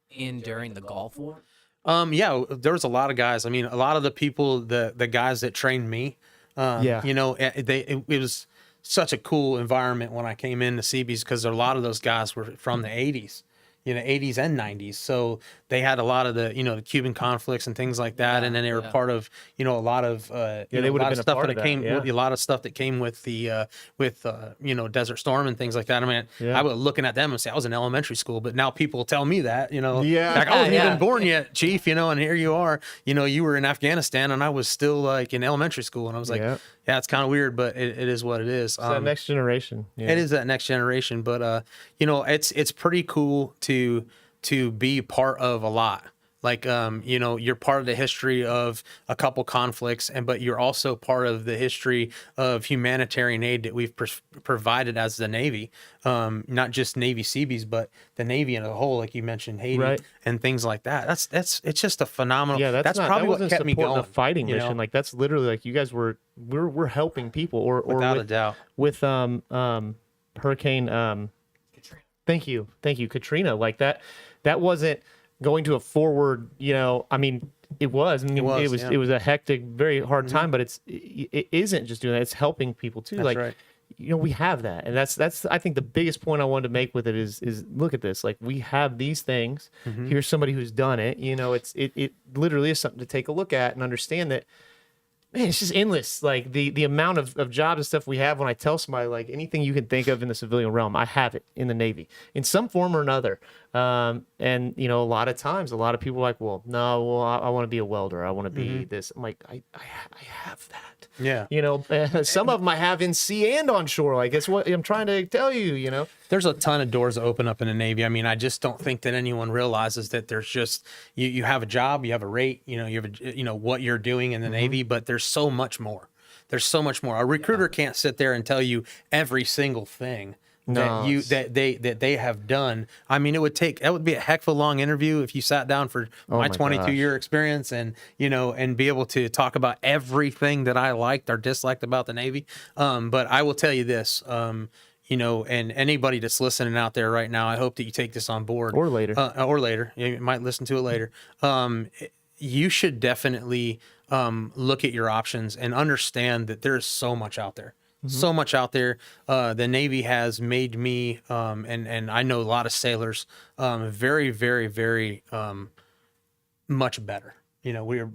S1: in during the Gulf War?
S3: There was a lot of guys. I mean, a lot of the people, the guys that trained me, it was such a cool environment when I came into Seabees, because a lot of those guys were from the 80s. 80s and 90s. So they had a lot of the, the Cuban conflicts and things like that. And then they were part of, a lot of,
S2: they would have been a part of that.
S3: A lot of stuff that came with the, Desert Storm and things like that. I mean, I was looking at them and say I was in elementary school, but now people tell me that, like I wasn't even born yet, Chief, and here you are, you were in Afghanistan and I was still like in elementary school. And I was like, it's kind of weird, but it is what it is.
S2: It's that next generation.
S3: It is that next generation, but it's pretty cool to be part of a lot. Like, you're part of the history of a couple conflicts, but you're also part of the history of humanitarian aid that we've provided as the Navy, not just Navy Seabees, but the Navy as a whole, like you mentioned, Haiti and things like that. It's just a phenomenal.
S2: Yeah,
S3: that's probably what kept me going.
S2: A fighting mission, like that's literally like you guys we're helping people, or
S3: without a doubt
S2: with Hurricane. Thank you, Katrina. Like that wasn't going to a forward, I mean, it was. I mean, it was a hectic, very hard time, but it isn't just doing that. It's helping people too.
S3: That's right.
S2: We have that, and that's I think the biggest point I wanted to make with it is look at this. Like, we have these things. Here's somebody who's done it. It literally is something to take a look at and understand that. Man, it's just endless. Like the amount of jobs and stuff we have. When I tell somebody, like, anything you can think of in the civilian realm, I have it in the Navy in some form or another. And a lot of times, a lot of people are like, well, no, I want to be a welder. I want to be this. I'm like, I have that.
S3: Yeah.
S2: Some of them I have in sea and on shore. Like, it's what I'm trying to tell you.
S3: There's a ton of doors that open up in the Navy. I mean, I just don't think that anyone realizes that there's just you have a job, you have a rate, you have what you're doing in the Navy, but there's so much more. There's so much more. A recruiter can't sit there and tell you every single thing that they have done. I mean, it would be a heck of a long interview if you sat down for my 22-year experience and be able to talk about everything that I liked or disliked about the Navy. But I will tell you this, and anybody that's listening out there right now, I hope that you take this on board.
S2: Or later.
S3: You might listen to it later. You should definitely look at your options and understand that there's so much out there. So much out there. The Navy has made me, and I know a lot of sailors, very, very, very much better. You know, we're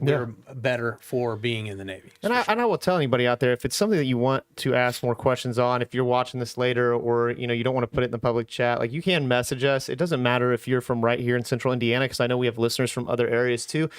S3: better for being in the Navy.
S2: And I will tell anybody out there, if it's something that you want to ask more questions on, if you're watching this later, or you don't want to put it in the public chat, like, you can message us. It doesn't matter if you're from right here in Central Indiana, because I know we have listeners from other areas too.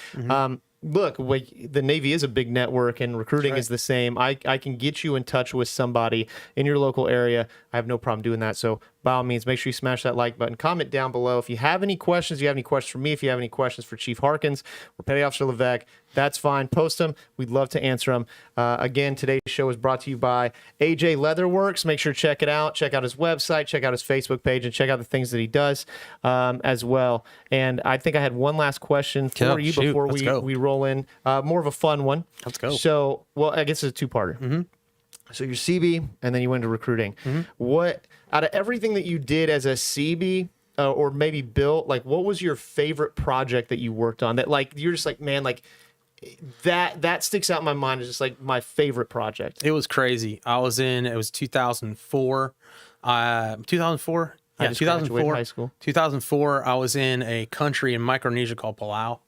S2: Look, the Navy is a big network, and recruiting is the same. I can get you in touch with somebody in your local area. I have no problem doing that. So by all means, make sure you smash that like button. Comment down below if you have any questions. If you have any questions for me, if you have any questions for Chief Harkins or Petty Officer Levesque, that's fine. Post them. We'd love to answer them. Again, today's show is brought to you by AJ Leatherworks. Make sure to check it out. Check out his website. Check out his Facebook page, and check out the things that he does as well. And I think I had one last question for you before we roll in. More of a fun one.
S3: Let's go.
S2: So, well, I guess it's a two-parter. So you're Seabee, and then you went into recruiting. What, out of everything that you did as a Seabee, or maybe built, like, what was your favorite project that you worked on that, like, you're just like, man, like, that sticks out in my mind as just like my favorite project?
S3: It was crazy. It was 2004. 2004? Yeah, 2004.
S2: High school.
S3: 2004, I was in a country in Micronesia called Palau.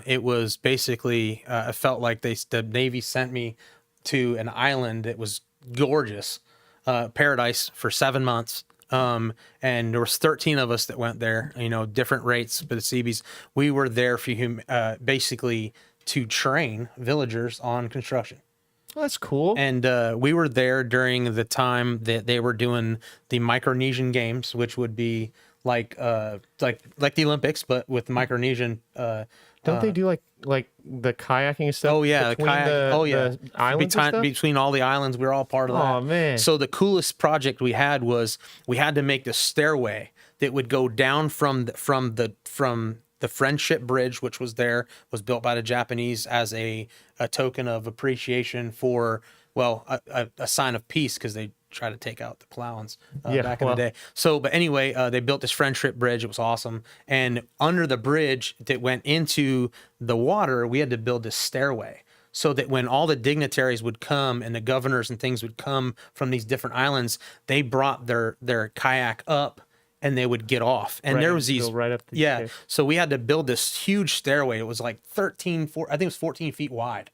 S3: It was basically, it felt like the Navy sent me to an island that was gorgeous, paradise, for 7 months. And there was 13 of us that went there, different rates, but the Seabees, we were there for basically to train villagers on construction.
S2: Well, that's cool.
S3: And we were there during the time that they were doing the Micronesian Games, which would be like the Olympics, but with Micronesian.
S2: Don't they do like the kayaking and stuff?
S3: Oh yeah,
S2: between
S3: the kayak.
S2: the islands and stuff?
S3: Between all the islands, we were all part of that.
S2: Oh man!
S3: So the coolest project we had was we had to make the stairway that would go down from the Friendship Bridge, which was built by the Japanese as a token of appreciation for, a sign of peace, because they try to take out the Palauans back in the day. So, but anyway, they built this Friendship Bridge. It was awesome. And under the bridge that went into the water, we had to build this stairway, so that when all the dignitaries would come and the governors and things would come from these different islands, they brought their kayak up and they would get off. And there was these, so we had to build this huge stairway. It was like 14 feet wide.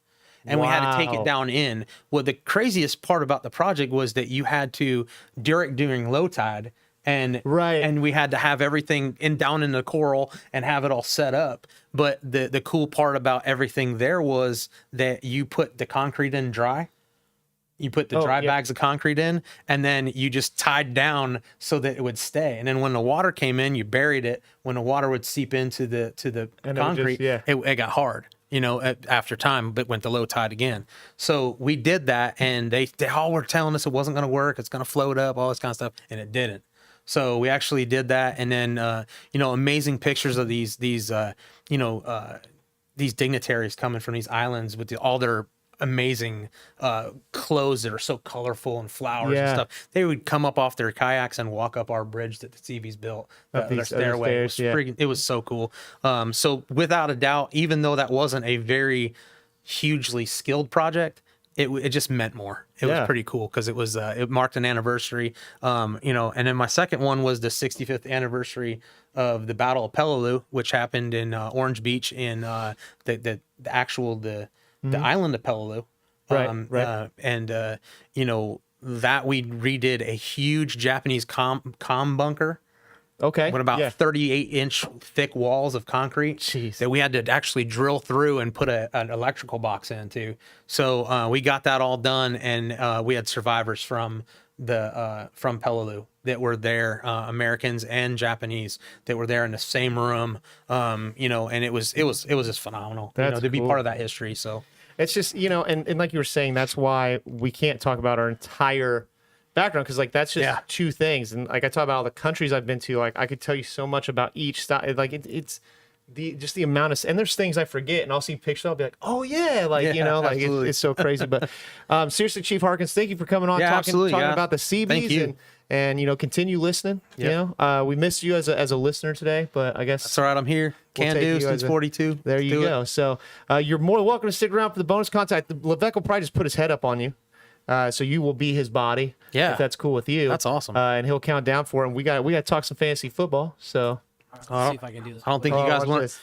S3: And we had to take it down in. Well, the craziest part about the project was that you had to during low tide, and we had to have everything down in the coral and have it all set up. But the cool part about everything there was that you put the concrete in dry. You put the dry bags of concrete in, and then you just tied down so that it would stay. And then when the water came in, you buried it. When the water would seep into the concrete, it got hard. After time, but went to low tide again. So we did that, and they all were telling us it wasn't going to work. It's going to float up, all this kind of stuff, and it didn't. So we actually did that, and then amazing pictures of these dignitaries coming from these islands with all their amazing clothes that are so colorful and flowers and stuff. They would come up off their kayaks and walk up our bridge that the Seabees built, their stairway. It was so cool. So without a doubt, even though that wasn't a very hugely skilled project, it just meant more. It was pretty cool because it marked an anniversary. And then my second one was the 65th anniversary of the Battle of Peleliu, which happened in Orange Beach in the island of Peleliu. That we redid a huge Japanese comm bunker.
S2: Okay.
S3: With about 38-inch thick walls of concrete that we had to actually drill through and put an electrical box into. So we got that all done, and we had survivors from Peleliu that were there, Americans and Japanese that were there in the same room. And it was just phenomenal. To be part of that history. So
S2: it's just and like you were saying, that's why we can't talk about our entire background, because that's just two things. And like I talk about all the countries I've been to, like I could tell you so much about each style. Like it's the amount of, and there's things I forget, and I'll see pictures, I'll be like, oh yeah, it's so crazy. But seriously, Chief Harkins, thank you for coming on, talking about the Seabees, and continue listening. We missed you as a listener today, but I guess
S3: that's all right. I'm here. Can do since 42.
S2: There you go. So you're more than welcome to stick around for the bonus content. Levesque will probably just put his head up on you. So you will be his body.
S3: Yeah.
S2: If that's cool with you.
S3: That's awesome.
S2: And he'll count down for him. We got to talk some fantasy football. So
S1: See if I can do this.
S3: I don't think you guys want.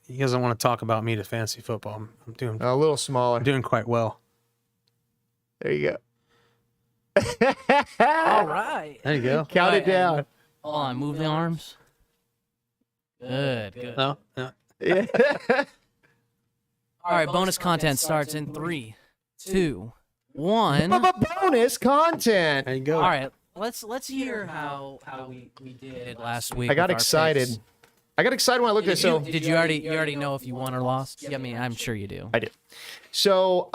S3: He doesn't want to talk about me to fantasy football. I'm doing
S2: A little smaller.
S3: doing quite well.
S2: There you go.
S1: All right.
S3: There you go.
S2: Count it down.
S1: Hold on, move the arms. Good, good.
S3: No, no.
S2: Yeah.
S1: All right, bonus content starts in 3, 2, 1.
S2: Bonus content.
S3: There you go.
S1: All right, let's hear how we did last week.
S2: I got
S1: with our
S2: excited.
S1: picks.
S2: I got excited when I looked at it. So
S1: Did you already know if you won or lost? Yeah, I mean, I'm sure you do.
S2: I did. So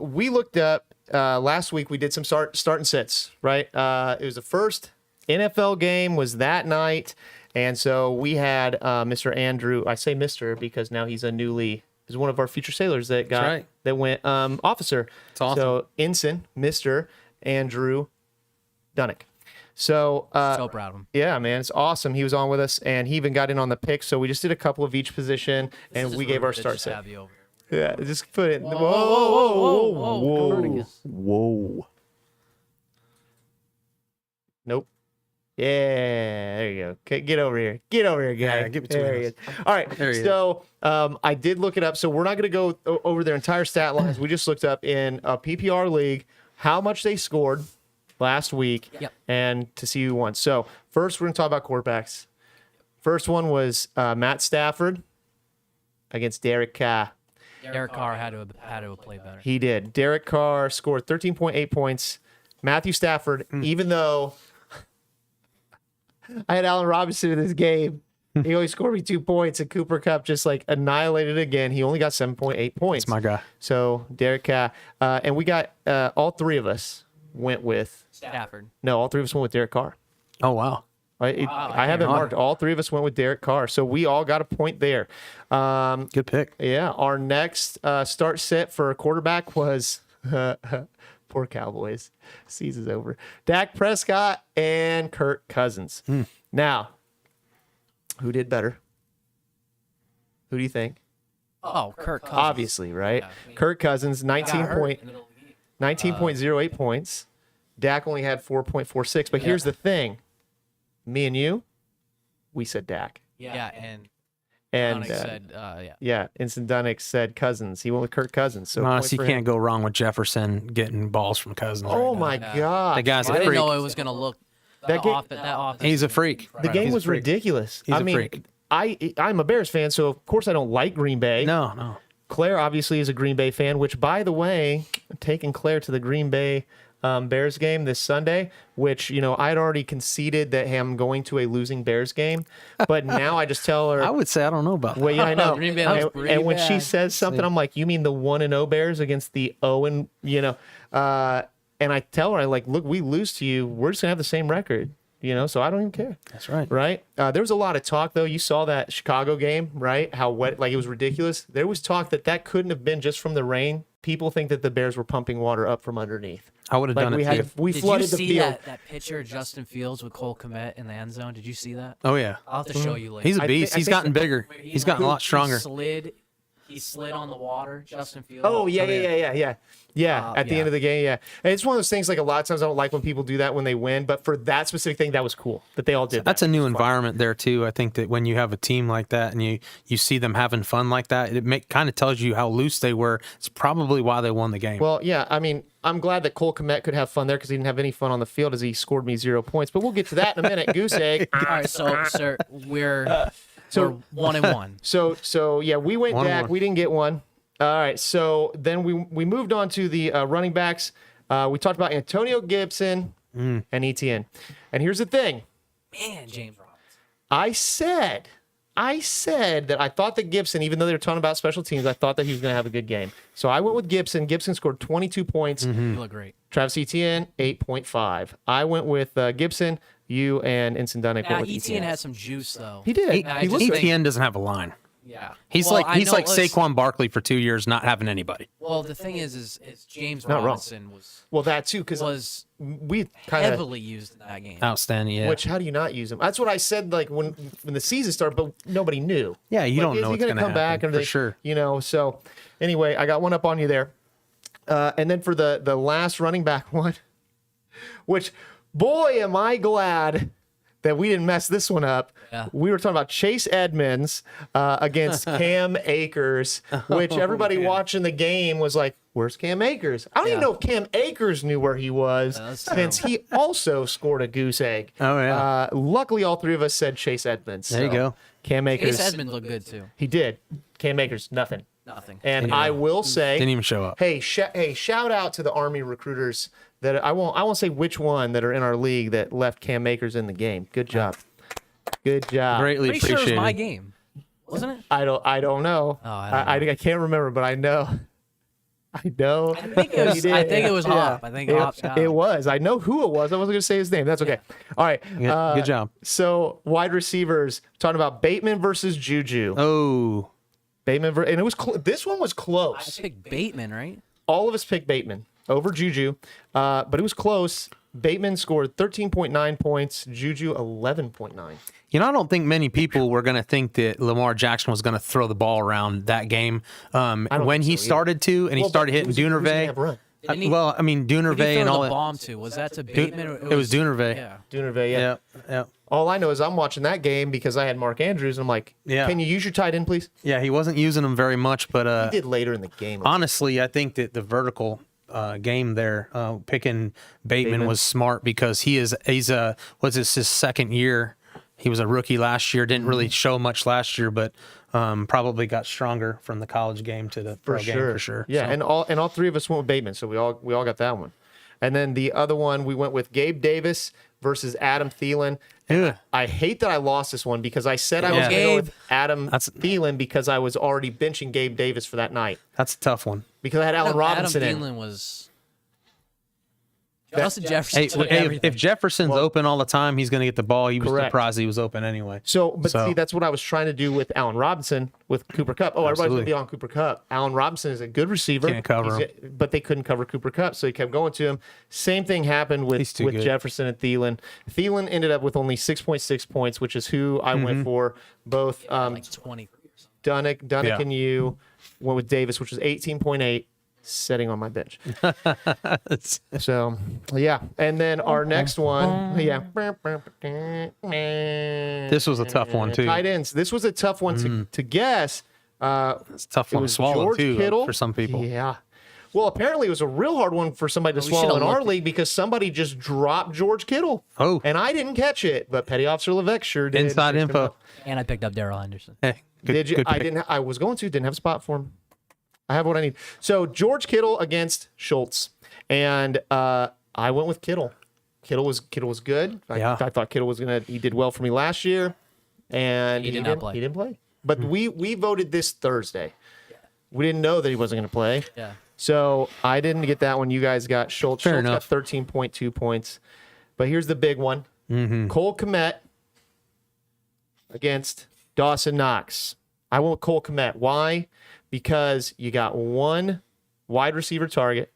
S2: we looked up last week. We did some start and sits. Right. It was the first NFL game was that night, and so we had Mr. Andrew. I say Mr. because now he's one of our future sailors that got
S3: right.
S2: that went officer.
S3: That's awesome.
S2: So ensign Mr. Andrew Dunnick. So
S1: So proud of him.
S2: yeah, man, it's awesome. He was on with us, and he even got in on the pick. So we just did a couple of each position, and we gave our start set. Yeah, just put it. Whoa, whoa, whoa,
S1: Copernicus.
S2: whoa. Nope. Yeah, there you go. Okay, get over here. Get over here, guy.
S3: Yeah, get between
S2: there he
S3: us.
S2: is. All right.
S3: There he is.
S2: So I did look it up. So we're not going to go over their entire stat lines. We just looked up in a PPR league how much they scored last week and to see who won. So first, we're going to talk about quarterbacks. First one was Matt Stafford against Derek Carr.
S1: Derek Carr had to have played better.
S2: He did. Derek Carr scored 13.8 points. Matthew Stafford, even though I had Allen Robinson in this game, he only scored me 2 points, and Cooper Kupp just like annihilated again. He only got 7.8 points.
S3: That's my guy.
S2: So Derek Carr, and we got all three of us went with
S1: Stafford.
S2: no, all three of us went with Derek Carr.
S3: Oh wow.
S2: I have it marked. All three of us went with Derek Carr, so we all got a point there.
S3: Good pick.
S2: Yeah, our next start set for a quarterback was poor Cowboys. Season's over. Dak Prescott and Kirk Cousins. Now, who did better? Who do you think?
S1: Oh, Kirk Cousins.
S2: Obviously, right?
S1: Yeah, I mean,
S2: Kirk Cousins,
S1: got hurt in the middle of the game.
S2: 19.08 points. Dak only had 4.46. But here's the thing. Me and you, we said Dak.
S1: Yeah, and
S2: And
S1: Dunnick said,
S2: yeah, Instant Dunnick said Cousins. He went with Kirk Cousins. So
S3: Honestly, you
S2: point for him.
S3: can't go wrong with Jefferson getting balls from Cousins.
S2: Oh
S3: right
S2: my
S3: now.
S2: God.
S3: The guy's
S1: I
S3: a
S1: didn't
S3: freak.
S1: know it was going to look
S2: That
S1: off.
S3: He's a freak.
S2: The game
S3: He's a
S2: was
S3: freak.
S2: ridiculous.
S3: He's
S2: I
S3: a
S2: mean,
S3: freak.
S2: I'm a Bears fan, so of course I don't like Green Bay.
S3: No.
S2: Claire obviously is a Green Bay fan, which, by the way, I'm taking Claire to the Green Bay Bears game this Sunday, which, I'd already conceded that I'm going to a losing Bears game. But now I just tell her.
S3: I would say I don't know about that.
S2: Well, yeah, I know.
S1: Green Bay looks pretty
S2: and when she
S1: bad.
S2: says something, I'm like, you mean the 1-0 Bears against the 0 and I tell her, look, we lose to you, we're just going to have the same record. So I don't even care.
S3: That's right.
S2: Right? There was a lot of talk, though. You saw that Chicago game, right? How wet, it was ridiculous. There was talk that couldn't have been just from the rain. People think that the Bears were pumping water up from underneath.
S3: I would have done it too.
S2: We
S1: Did
S2: flooded
S1: you
S2: the
S1: see
S2: field.
S1: that picture of Justin Fields with Cole Kmet in the end zone? Did you see that?
S3: Oh yeah.
S1: I'll have to show you later.
S3: He's a
S2: I
S3: beast.
S2: think
S3: He's gotten
S2: so.
S3: bigger. He's gotten a lot stronger.
S1: He slid on the water, Justin Fields.
S2: Oh, yeah. At the end of the game, yeah. And it's one of those things, a lot of times I don't like when people do that when they win, but for that specific thing, that was cool that they all did
S3: That's
S2: that.
S3: a new environment there too. I think that when you have a team like that and you see them having fun like that, it kind of tells you how loose they were. It's probably why they won the game.
S2: Well, yeah, I mean, I'm glad that Cole Kmet could have fun there because he didn't have any fun on the field as he scored me 0 points. But we'll get to that in a minute. Goose egg.
S1: All right, so sir, we're 1-1.
S2: So yeah, we went
S3: 1-1.
S2: Dak. We didn't get one. All right, so then we moved on to the running backs. We talked about Antonio Gibson and ETN. And here's the thing.
S1: Man, James Robinson.
S2: I said that I thought that Gibson, even though they were talking about special teams, I thought that he was going to have a good game. So I went with Gibson. Gibson scored 22 points.
S1: You look great.
S2: Travis Etienne, 8.5. I went with Gibson. You and Ensign Dunnick went with
S1: Etienne had some juice though.
S2: He did. He looked good.
S3: ETN doesn't have a line.
S1: Yeah.
S3: He's
S1: Well,
S3: like
S1: I know-
S3: Saquon Barkley for 2 years, not having anybody.
S1: Well, the thing is James
S2: Not wrong.
S1: Robinson
S2: Well, that too, because
S1: was
S2: we kind of.
S1: heavily used in that game.
S3: Outstanding. Yeah.
S2: Which, how do you not use him? That's what I said, when the season started, but nobody knew.
S3: Yeah, you don't
S2: is
S3: know
S2: he
S3: what's
S2: gonna
S3: going to
S2: come back
S3: happen,
S2: or
S3: for sure.
S2: So anyway, I got one up on you there. And then for the last running back one, which, boy, am I glad that we didn't mess this one up.
S1: Yeah.
S2: We were talking about Chase Edmonds against Cam Akers, which everybody watching the game was like, where's Cam Akers? I don't even know if Cam Akers knew where he was, since he also scored a goose egg.
S3: Oh, yeah.
S2: Luckily, all three of us said Chase Edmonds.
S3: There you go.
S2: Cam Akers.
S1: Chase Edmonds looked good too.
S2: He did. Cam Akers, nothing.
S1: Nothing.
S2: And I will say,
S3: Didn't even show up.
S2: hey, shout out to the Army recruiters that I won't say which one that are in our league that left Cam Akers in the game. Good job. Good job.
S3: Greatly
S1: Pretty sure it was
S3: appreciated.
S1: my game, wasn't it?
S2: I don't know.
S1: Oh, I don't
S2: I can't remember, but I know. I know.
S1: I think it was Hop. I think Hop's got
S2: it was. I know who it was. I wasn't going to say his name. That's okay. All right.
S3: Good job.
S2: So wide receivers, talking about Bateman versus Juju.
S3: Oh.
S2: Bateman, and it was this one was
S1: I
S2: close.
S1: picked Bateman, right?
S2: All of us picked Bateman over Juju, but it was close. Bateman scored 13.9 points, Juju 11.9.
S3: You know, I don't think many people were going to think that Lamar Jackson was going to throw the ball around that game. When he started to, and he started hitting Dunnervay. Well, I mean, Dunnervay and all
S1: the
S3: that.
S1: bomb to? Was that to Bateman? Or
S3: It was Dunnervay.
S1: Yeah.
S2: Dunnervay, yeah.
S3: Yeah.
S2: All I know is I'm watching that game because I had Mark Andrews, and I'm like,
S3: Yeah.
S2: can you use your tight end, please?
S3: Yeah, he wasn't using them very much, but
S2: He did later in the game.
S3: honestly, I think that the vertical game there, picking Bateman was smart because he's his second year. He was a rookie last year, didn't really show much last year, but probably got stronger from the college game to the pro game for sure.
S2: Yeah,
S3: So,
S2: and all three of us went with Bateman, so we all got that one. And then the other one, we went with Gabe Davis versus Adam Thielen.
S3: Ugh.
S2: I hate that I lost this one because I said I was going to go with Adam Thielen because I was already benching Gabe Davis for that night
S3: that's a tough one.
S2: because I had Allen Robinson
S1: Adam
S2: in.
S1: Thielen was. Justin Jefferson
S3: Hey,
S1: took
S3: hey,
S1: everything.
S3: if Jefferson's open all the time, he's going to get the ball. He was
S2: Correct.
S3: surprised he was open anyway.
S2: So, see, that's what I was trying to do with Allen Robinson with Cooper Kupp. Oh, everybody's going to be on Cooper Kupp. Allen Robinson is a good receiver.
S3: Can't cover him.
S2: But they couldn't cover Cooper Kupp, so he kept going to him. Same thing happened with
S3: He's too good.
S2: Jefferson and Thielen. Thielen ended up with only 6.6 points, which is who I went for. Both
S1: like 20.
S2: Dunnick
S3: Yeah.
S2: and you went with Davis, which was 18.8. Sitting on my bench. So, yeah. And then our next one,
S3: This was a tough one too.
S2: tight ends. This was a tough one to guess.
S3: It's a tough
S2: It
S3: one to
S2: was
S3: swallow
S2: George
S3: too
S2: Kittle
S3: for some people.
S2: Yeah. Well, apparently it was a real hard one for somebody to
S1: we
S2: swallow in
S1: should've
S2: our
S1: looked
S2: league because somebody just dropped George Kittle.
S3: Oh.
S2: And I didn't catch it, but Petty Officer Levesque sure did.
S3: Inside info.
S1: And I picked up Darrell Henderson.
S3: Hey, good,
S2: Did you?
S3: good
S2: I
S3: pick.
S2: didn't. I was going to. Didn't have a spot for him. I have what I need. So George Kittle against Schultz, and I went with Kittle. Kittle was good.
S3: Yeah.
S2: I thought Kittle was gonna. He did well for me last year, and
S1: He did not play.
S2: He didn't play. But we voted this Thursday. We didn't know that he wasn't going to play.
S1: Yeah.
S2: So I didn't get that one. You guys got Schultz.
S3: Fair
S2: Schultz
S3: enough.
S2: got 13.2 points. But here's the big one. Cole Kmet against Dawson Knox. I went with Cole Kmet. Why? Because you got one wide receiver target.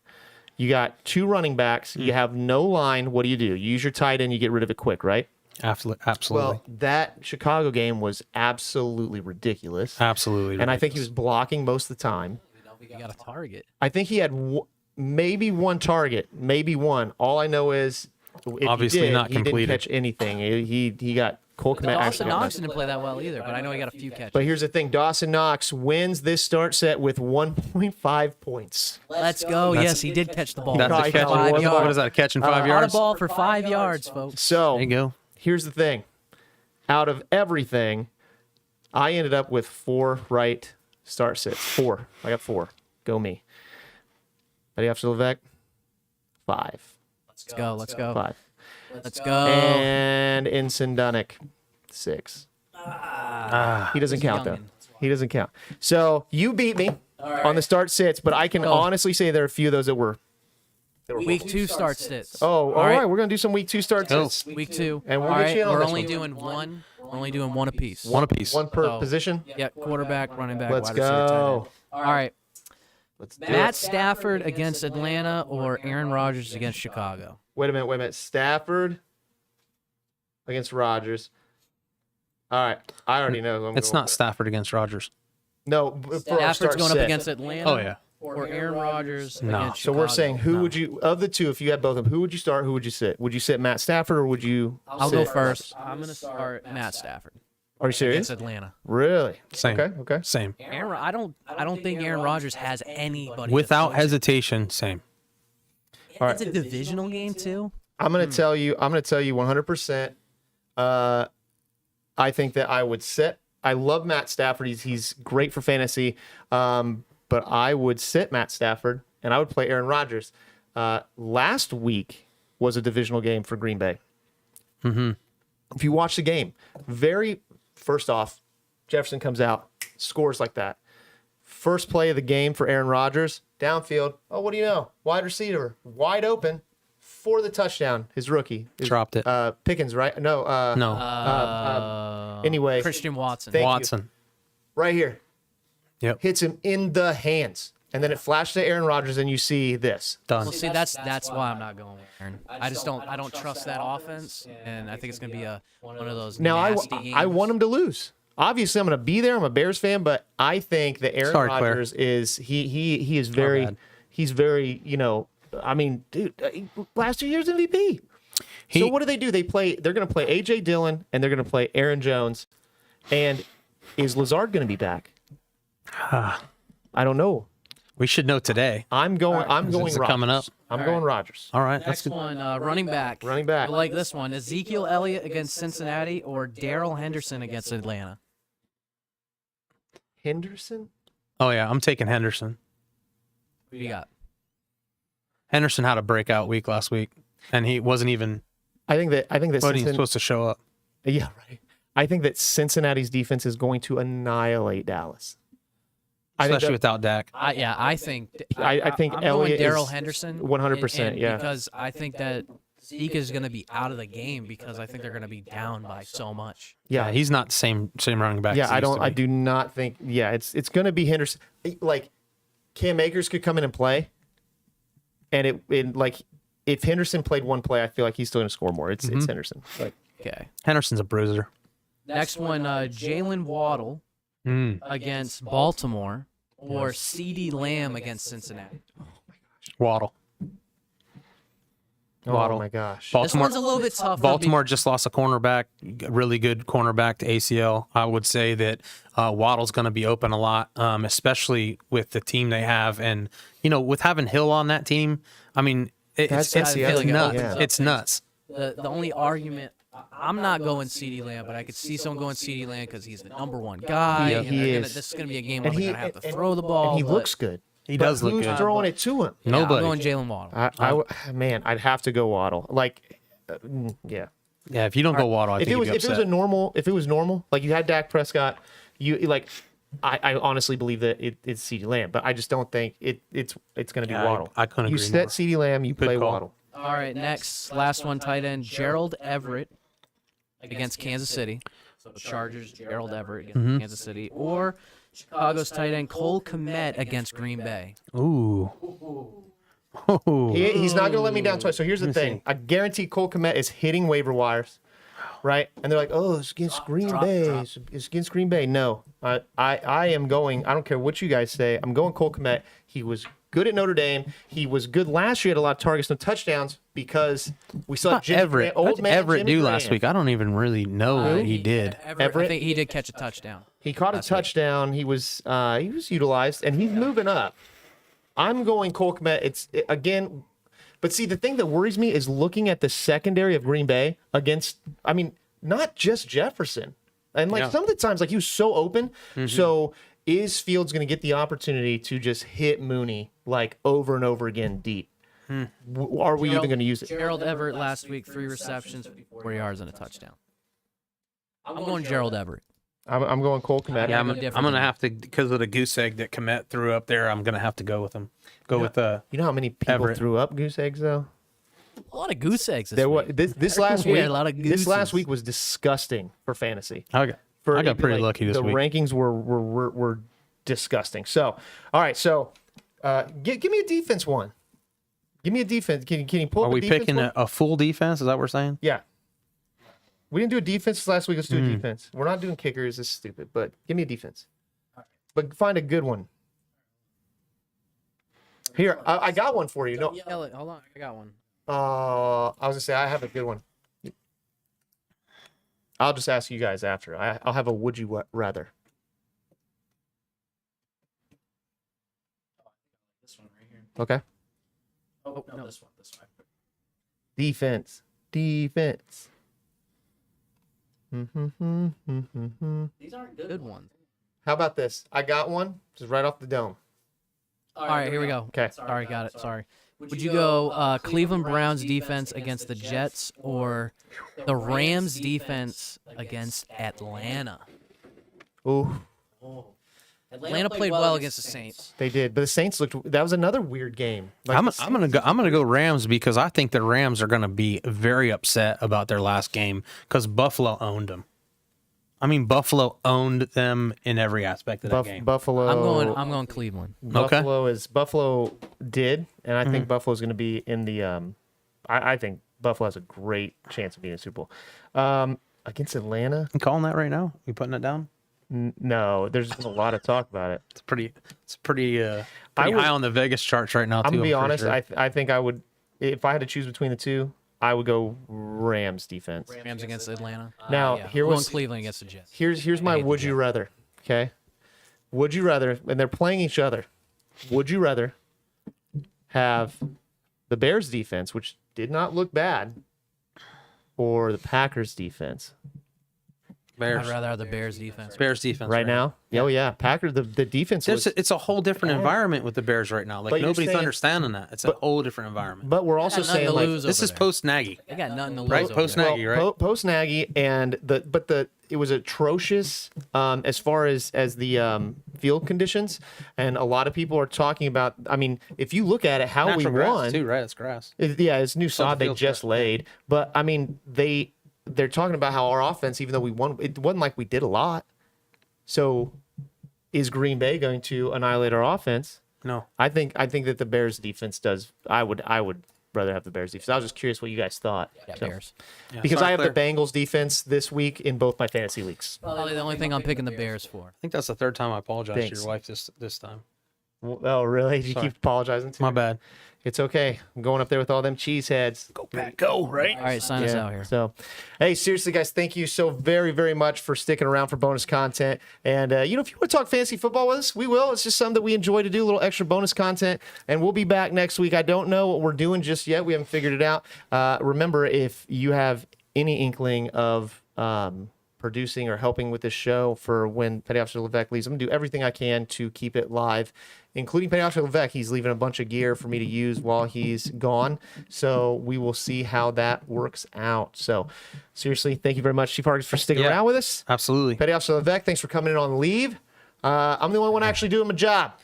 S2: You got two running backs. You have no line. What do? You use your tight end. You get rid of it quick, right?
S3: Absolutely.
S2: Well, that Chicago game was absolutely ridiculous.
S3: Absolutely.
S2: And I think he was blocking most of the time.
S1: You got a target.
S2: I think he had maybe one target, maybe one. All I know is if
S3: Obviously
S2: he did,
S3: not
S2: he didn't
S3: completed.
S2: catch anything. He got Cole Kmet
S1: Dawson
S2: actually. got
S1: Knox
S2: that.
S1: didn't play that well either, but I know he got a few catches.
S2: But here's the thing: Dawson Knox wins this start set with 1.5 points.
S1: Let's go. Yes, he did catch the ball.
S3: That's
S2: No,
S3: a
S2: he
S3: catch.
S2: caught it.
S3: What
S1: yards.
S3: is that? A catch in 5
S1: Caught a
S3: yards?
S1: ball for 5 yards, folks.
S2: So
S3: There you go.
S2: here's the thing: out of everything, I ended up with 4 right start sets. 4. I got 4. Go me. Ready after Levesque? 5.
S1: Let's go. Let's go.
S2: 5.
S1: Let's go.
S2: And Ensign Dunnick, 6. He doesn't count, though.
S1: youngin'.
S2: He doesn't count. So you beat me on the start sits, but I can honestly say there are a few of those that were.
S1: Week 2 start sits.
S2: Oh, all right. We're going to do some week 2 start
S3: Go.
S2: sits.
S1: Week 2.
S2: And we'll
S1: All
S2: get
S1: right,
S2: you in on
S1: we're
S2: this
S1: only
S2: one.
S1: doing one. We're only doing one apiece.
S3: One apiece.
S2: One per
S1: So-
S2: position.
S1: Yeah, quarterback, running back,
S2: Let's
S1: wide receiver, tight
S2: go.
S1: end. All right.
S2: Let's do
S1: Matt
S2: it.
S1: Stafford against Atlanta or Aaron Rodgers against Chicago?
S2: Wait a minute. Stafford against Rodgers. All right. I already know who I'm
S3: It's
S2: going
S3: not
S2: with.
S3: Stafford against Rodgers.
S2: No, for our
S1: Stafford's
S2: start
S1: going up
S2: sit.
S1: against Atlanta.
S3: Oh, yeah.
S1: or Aaron Rodgers
S3: No.
S1: against
S2: So we're
S1: Chicago.
S2: saying who would you, of the two, if you had both of them, who would you start? Who would you sit? Would you sit Matt Stafford or would you?
S1: I'll go
S2: sit-
S1: first. I'm going to start Matt Stafford
S2: Are you serious?
S1: against Atlanta.
S2: Really?
S3: Same.
S2: Okay.
S3: Same.
S1: I don't think Aaron Rodgers has anybody.
S3: Without
S1: that fits.
S3: hesitation, same.
S1: It's a divisional game too.
S2: I'm going to tell you 100%. I think that I would sit. I love Matt Stafford. He's great for fantasy. But I would sit Matt Stafford and I would play Aaron Rodgers. Last week was a divisional game for Green Bay.
S3: Mm-hmm.
S2: If you watch the game, first off, Jefferson comes out, scores like that. First play of the game for Aaron Rodgers, downfield. Oh, what do you know? Wide receiver, wide open for the touchdown. His rookie.
S3: Dropped it.
S2: Pickens, right? No.
S3: No.
S2: Anyway.
S1: Christian Watson.
S2: Thank you.
S3: Watson.
S2: Right here.
S3: Yep.
S2: Hits him in the hands. And then it flashed to Aaron Rodgers, and you see this.
S3: Done.
S1: Well, see, that's why I'm not going with Aaron. I don't trust that offense, and I think it's gonna be one of those
S2: Now,
S1: nasty games.
S2: I want him to lose. Obviously, I'm going to be there. I'm a Bears fan, but I think that Aaron
S3: Sorry, Claire.
S2: Rodgers is he is very
S3: bad.
S2: he's very I mean, dude, last 2 years MVP. So what do? They're going to play AJ Dillon and they're going to play Aaron Jones, and is Lazard going to be back? I don't know.
S3: We should know today.
S2: I'm going
S3: It's
S2: Rodgers.
S3: coming up.
S2: I'm going Rodgers.
S3: All right.
S1: Next one, running back.
S2: Running back.
S1: I like this one: Ezekiel Elliott against Cincinnati or Darrell Henderson against Atlanta.
S2: Henderson?
S3: Oh, yeah. I'm taking Henderson.
S1: Who you got?
S3: Henderson had a breakout week last week, and he wasn't even
S2: I think that
S3: supposed to show up.
S2: Yeah, right. I think that Cincinnati's defense is going to annihilate Dallas.
S3: Especially without Dak.
S1: I think
S2: I'm
S1: going
S2: Elliott
S1: Darrell
S2: is
S1: Henderson
S2: 100%, yeah.
S1: because I think that Zeke is going to be out of the game because I think they're going to be down by so much.
S3: Yeah, he's not the same running back.
S2: Yeah,
S3: as he used to
S2: I
S3: be.
S2: do not think. Yeah, it's going to be Henderson. Like Cam Akers could come in and play, and if Henderson played one play, I feel like he's still going to score more. It's Henderson. Like,
S1: Okay.
S3: Henderson's a bruiser.
S1: Next one, Jalen Waddle against Baltimore or CeeDee Lamb against Cincinnati.
S3: Waddle.
S2: oh my gosh.
S1: This
S3: Baltimore.
S1: one's a little bit tougher.
S3: Baltimore just lost a cornerback, a really good cornerback to ACL. I would say that Waddle's going to be open a lot, especially with the team they have. And, with having Hill on that team, I mean, it's
S2: That's the other
S3: nuts.
S2: thing, yeah.
S3: It's nuts.
S1: The only argument, I'm not going CeeDee Lamb, but I could see someone going CeeDee Lamb because he's the number one guy.
S2: Yeah,
S1: and
S2: he is.
S1: This is going to be a game where
S2: And
S1: they're
S2: he
S1: going to have to throw the ball.
S2: And he
S1: but-
S2: looks good.
S3: He
S2: But
S3: does look
S2: who's
S3: good.
S2: throwing it to him?
S1: Yeah,
S3: Nobody.
S1: I'm going Jalen Waddle.
S2: Man, I'd have to go Waddle. Like, yeah.
S3: Yeah, if you don't go Waddle, I
S2: If
S3: think
S2: it was
S3: you'd be upset.
S2: if it was normal, like you had Dak Prescott, I honestly believe that it's CeeDee Lamb, but I just don't think it's going to be
S3: Yeah,
S2: Waddle.
S3: I couldn't
S2: You
S3: agree
S2: set
S3: more.
S2: CeeDee Lamb, you play
S3: call.
S2: Waddle.
S1: All right, next, last one, tight end, Gerald Everett against Kansas City. So Chargers, Gerald Everett against Kansas City. Or Chicago's tight end, Cole Kmet against Green Bay.
S3: Ooh.
S2: He's not going to let me down twice. So here's the thing: I guarantee Cole Kmet is hitting waiver wires, right? And they're like, "Oh, it's against Green Bay. It's against Green Bay." No, I am going. I don't care what you guys say. I'm going Cole Kmet. He was good at Notre Dame. He was good last year. Had a lot of targets, no touchdowns, because we saw
S3: What
S2: Jimmy
S3: Everett?
S2: Graham,
S3: What
S2: old
S3: did
S2: man
S3: Everett
S2: Jimmy
S3: do last
S2: Graham.
S3: week? I don't even really know what he did.
S1: Everett, I think he did catch a touchdown.
S2: He caught a touchdown. He was utilized, and he's moving up. I'm going Cole Kmet. Again, but see, the thing that worries me is looking at the secondary of Green Bay against, I mean, not just Jefferson. And some of the times, he was so open. So is Fields going to get the opportunity to just hit Mooney over and over again deep? Are we even going to use it?
S1: Gerald Everett last week, 3 receptions, 54 yards and a touchdown. I'm going Gerald Everett.
S2: I'm going Cole Kmet.
S3: Yeah, I'm
S1: different
S3: going to
S1: than
S3: have to, because of the goose egg that Komet threw up there, I'm going to have to go with him. With
S2: You know how many people
S3: Everett.
S2: threw up goose eggs, though?
S1: A lot of goose eggs this
S2: There
S1: week.
S2: was this last
S1: We
S2: week.
S1: had a lot of
S2: This last
S1: gooses.
S2: week was disgusting for fantasy.
S3: I got pretty lucky this
S2: the
S3: week.
S2: rankings were disgusting. So, all right. So, give me a defense one. Give me a defense. Can you pull?
S3: Are
S2: up
S3: we
S2: a defense
S3: picking
S2: one?
S3: a full defense? Is that what we're saying?
S2: Yeah. We didn't do a defense last week. Let's do a defense. We're not doing kickers. This is stupid. But give me a defense. But find a good one. Here, I got one for you. No,
S1: Hold on, I got one.
S2: I was gonna say I have a good one. I'll just ask you guys after. I'll have a would you rather.
S1: This one right here.
S2: Okay.
S1: Oh, no, this one.
S2: Defense.
S1: These aren't good ones.
S2: How about this? I got one just right off the dome.
S1: All right, here we go.
S2: Okay.
S1: Sorry, got it. Sorry. Would you go Cleveland Browns defense against the Jets or the Rams defense against Atlanta?
S2: Ooh,
S1: Atlanta played well against the Saints.
S2: they did, but the Saints looked. That was another weird game. Like
S3: I'm gonna go Rams because I think the Rams are gonna be very upset about their last game because Buffalo owned them. I mean, Buffalo owned them in every aspect of that game.
S2: Buffalo.
S1: I'm going Cleveland.
S2: Buffalo did, and I think Buffalo's going to be in the. I think Buffalo has a great chance of being a Super Bowl. Against Atlanta.
S3: You calling that right now? You putting it down?
S2: No, there's been a lot of talk about it.
S3: It's pretty high on the Vegas charts right now.
S2: I'm gonna be honest.
S3: Sure.
S2: I think I would, if I had to choose between the two, I would go Rams defense.
S1: Rams against Atlanta.
S2: Now,
S1: yeah.
S2: here
S1: I'm going
S2: was
S1: Cleveland against the Jets.
S2: Here's my
S1: hate the
S2: would you
S1: Jets.
S2: rather. Okay, would you rather? And they're playing each other. Would you rather have the Bears defense, which did not look bad, or the Packers defense?
S3: Bears.
S1: I'd rather have the Bears defense.
S3: Bears defense
S2: Right now? Oh yeah, Packers. The defense was.
S3: It's a whole different environment with the Bears right now. Like
S2: But you're
S3: nobody's
S2: saying-
S3: understanding that. It's a whole different environment.
S2: But we're also
S1: Got nothing
S2: saying
S1: to
S2: like
S1: lose
S3: This
S1: over
S3: is
S1: there.
S3: post Nagy.
S1: They got nothing to lose.
S3: Right,
S1: over
S3: post
S1: there.
S3: Nagy, right?
S2: Post Nagy, and it was atrocious as far as the field conditions, and a lot of people are talking about. I mean, if you look at it, how
S3: Natural
S2: we
S3: grass
S2: won,
S3: too, right? It's grass.
S2: it's new sod they
S3: field's
S2: just
S3: grass.
S2: laid. But I mean, they're talking about how our offense, even though we won, it wasn't like we did a lot. So, is Green Bay going to annihilate our offense?
S3: No.
S2: I think that the Bears defense does. I would rather have the Bears defense. I was just curious what you guys thought.
S1: Yeah,
S2: So-
S1: Bears.
S3: Yeah,
S2: because
S3: sorry,
S2: I have
S3: Claire.
S2: the Bengals defense this week in both my fantasy leagues.
S1: Probably the only thing I'm picking the Bears for.
S3: I think that's the third time I apologize
S2: Thanks.
S3: to your wife this time.
S2: Oh, really? You
S3: Sorry.
S2: keep apologizing to
S3: My
S2: me?
S3: bad.
S2: It's okay. I'm going up there with all them cheese heads.
S3: Go Pack, go! Right.
S1: All right, sign us out here.
S2: So, hey, seriously, guys, thank you so very, very much for sticking around for bonus content. And, if you want to talk fantasy football with us, we will. It's just something that we enjoy to do, a little extra bonus content. And we'll be back next week. I don't know what we're doing just yet. We haven't figured it out. Remember, if you have any inkling of producing or helping with this show for when Petty Officer Levesque leaves, I'm going to do everything I can to keep it live, including Petty Officer Levesque. He's leaving a bunch of gear for me to use while he's gone. So we will see how that works out. So seriously, thank you very much, Chief Harkins, for sticking
S3: Yeah.
S2: around with us.
S3: Absolutely.
S2: Petty Officer Levesque, thanks for coming in on leave. I'm the only one actually doing my job.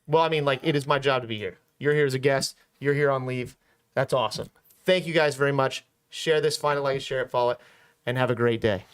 S2: Well, I mean, like, it is my job to be here. You're here as a guest. You're here on leave. That's awesome. Thank you guys very much. Share this, find it, like it, share it, follow it, and have a great day.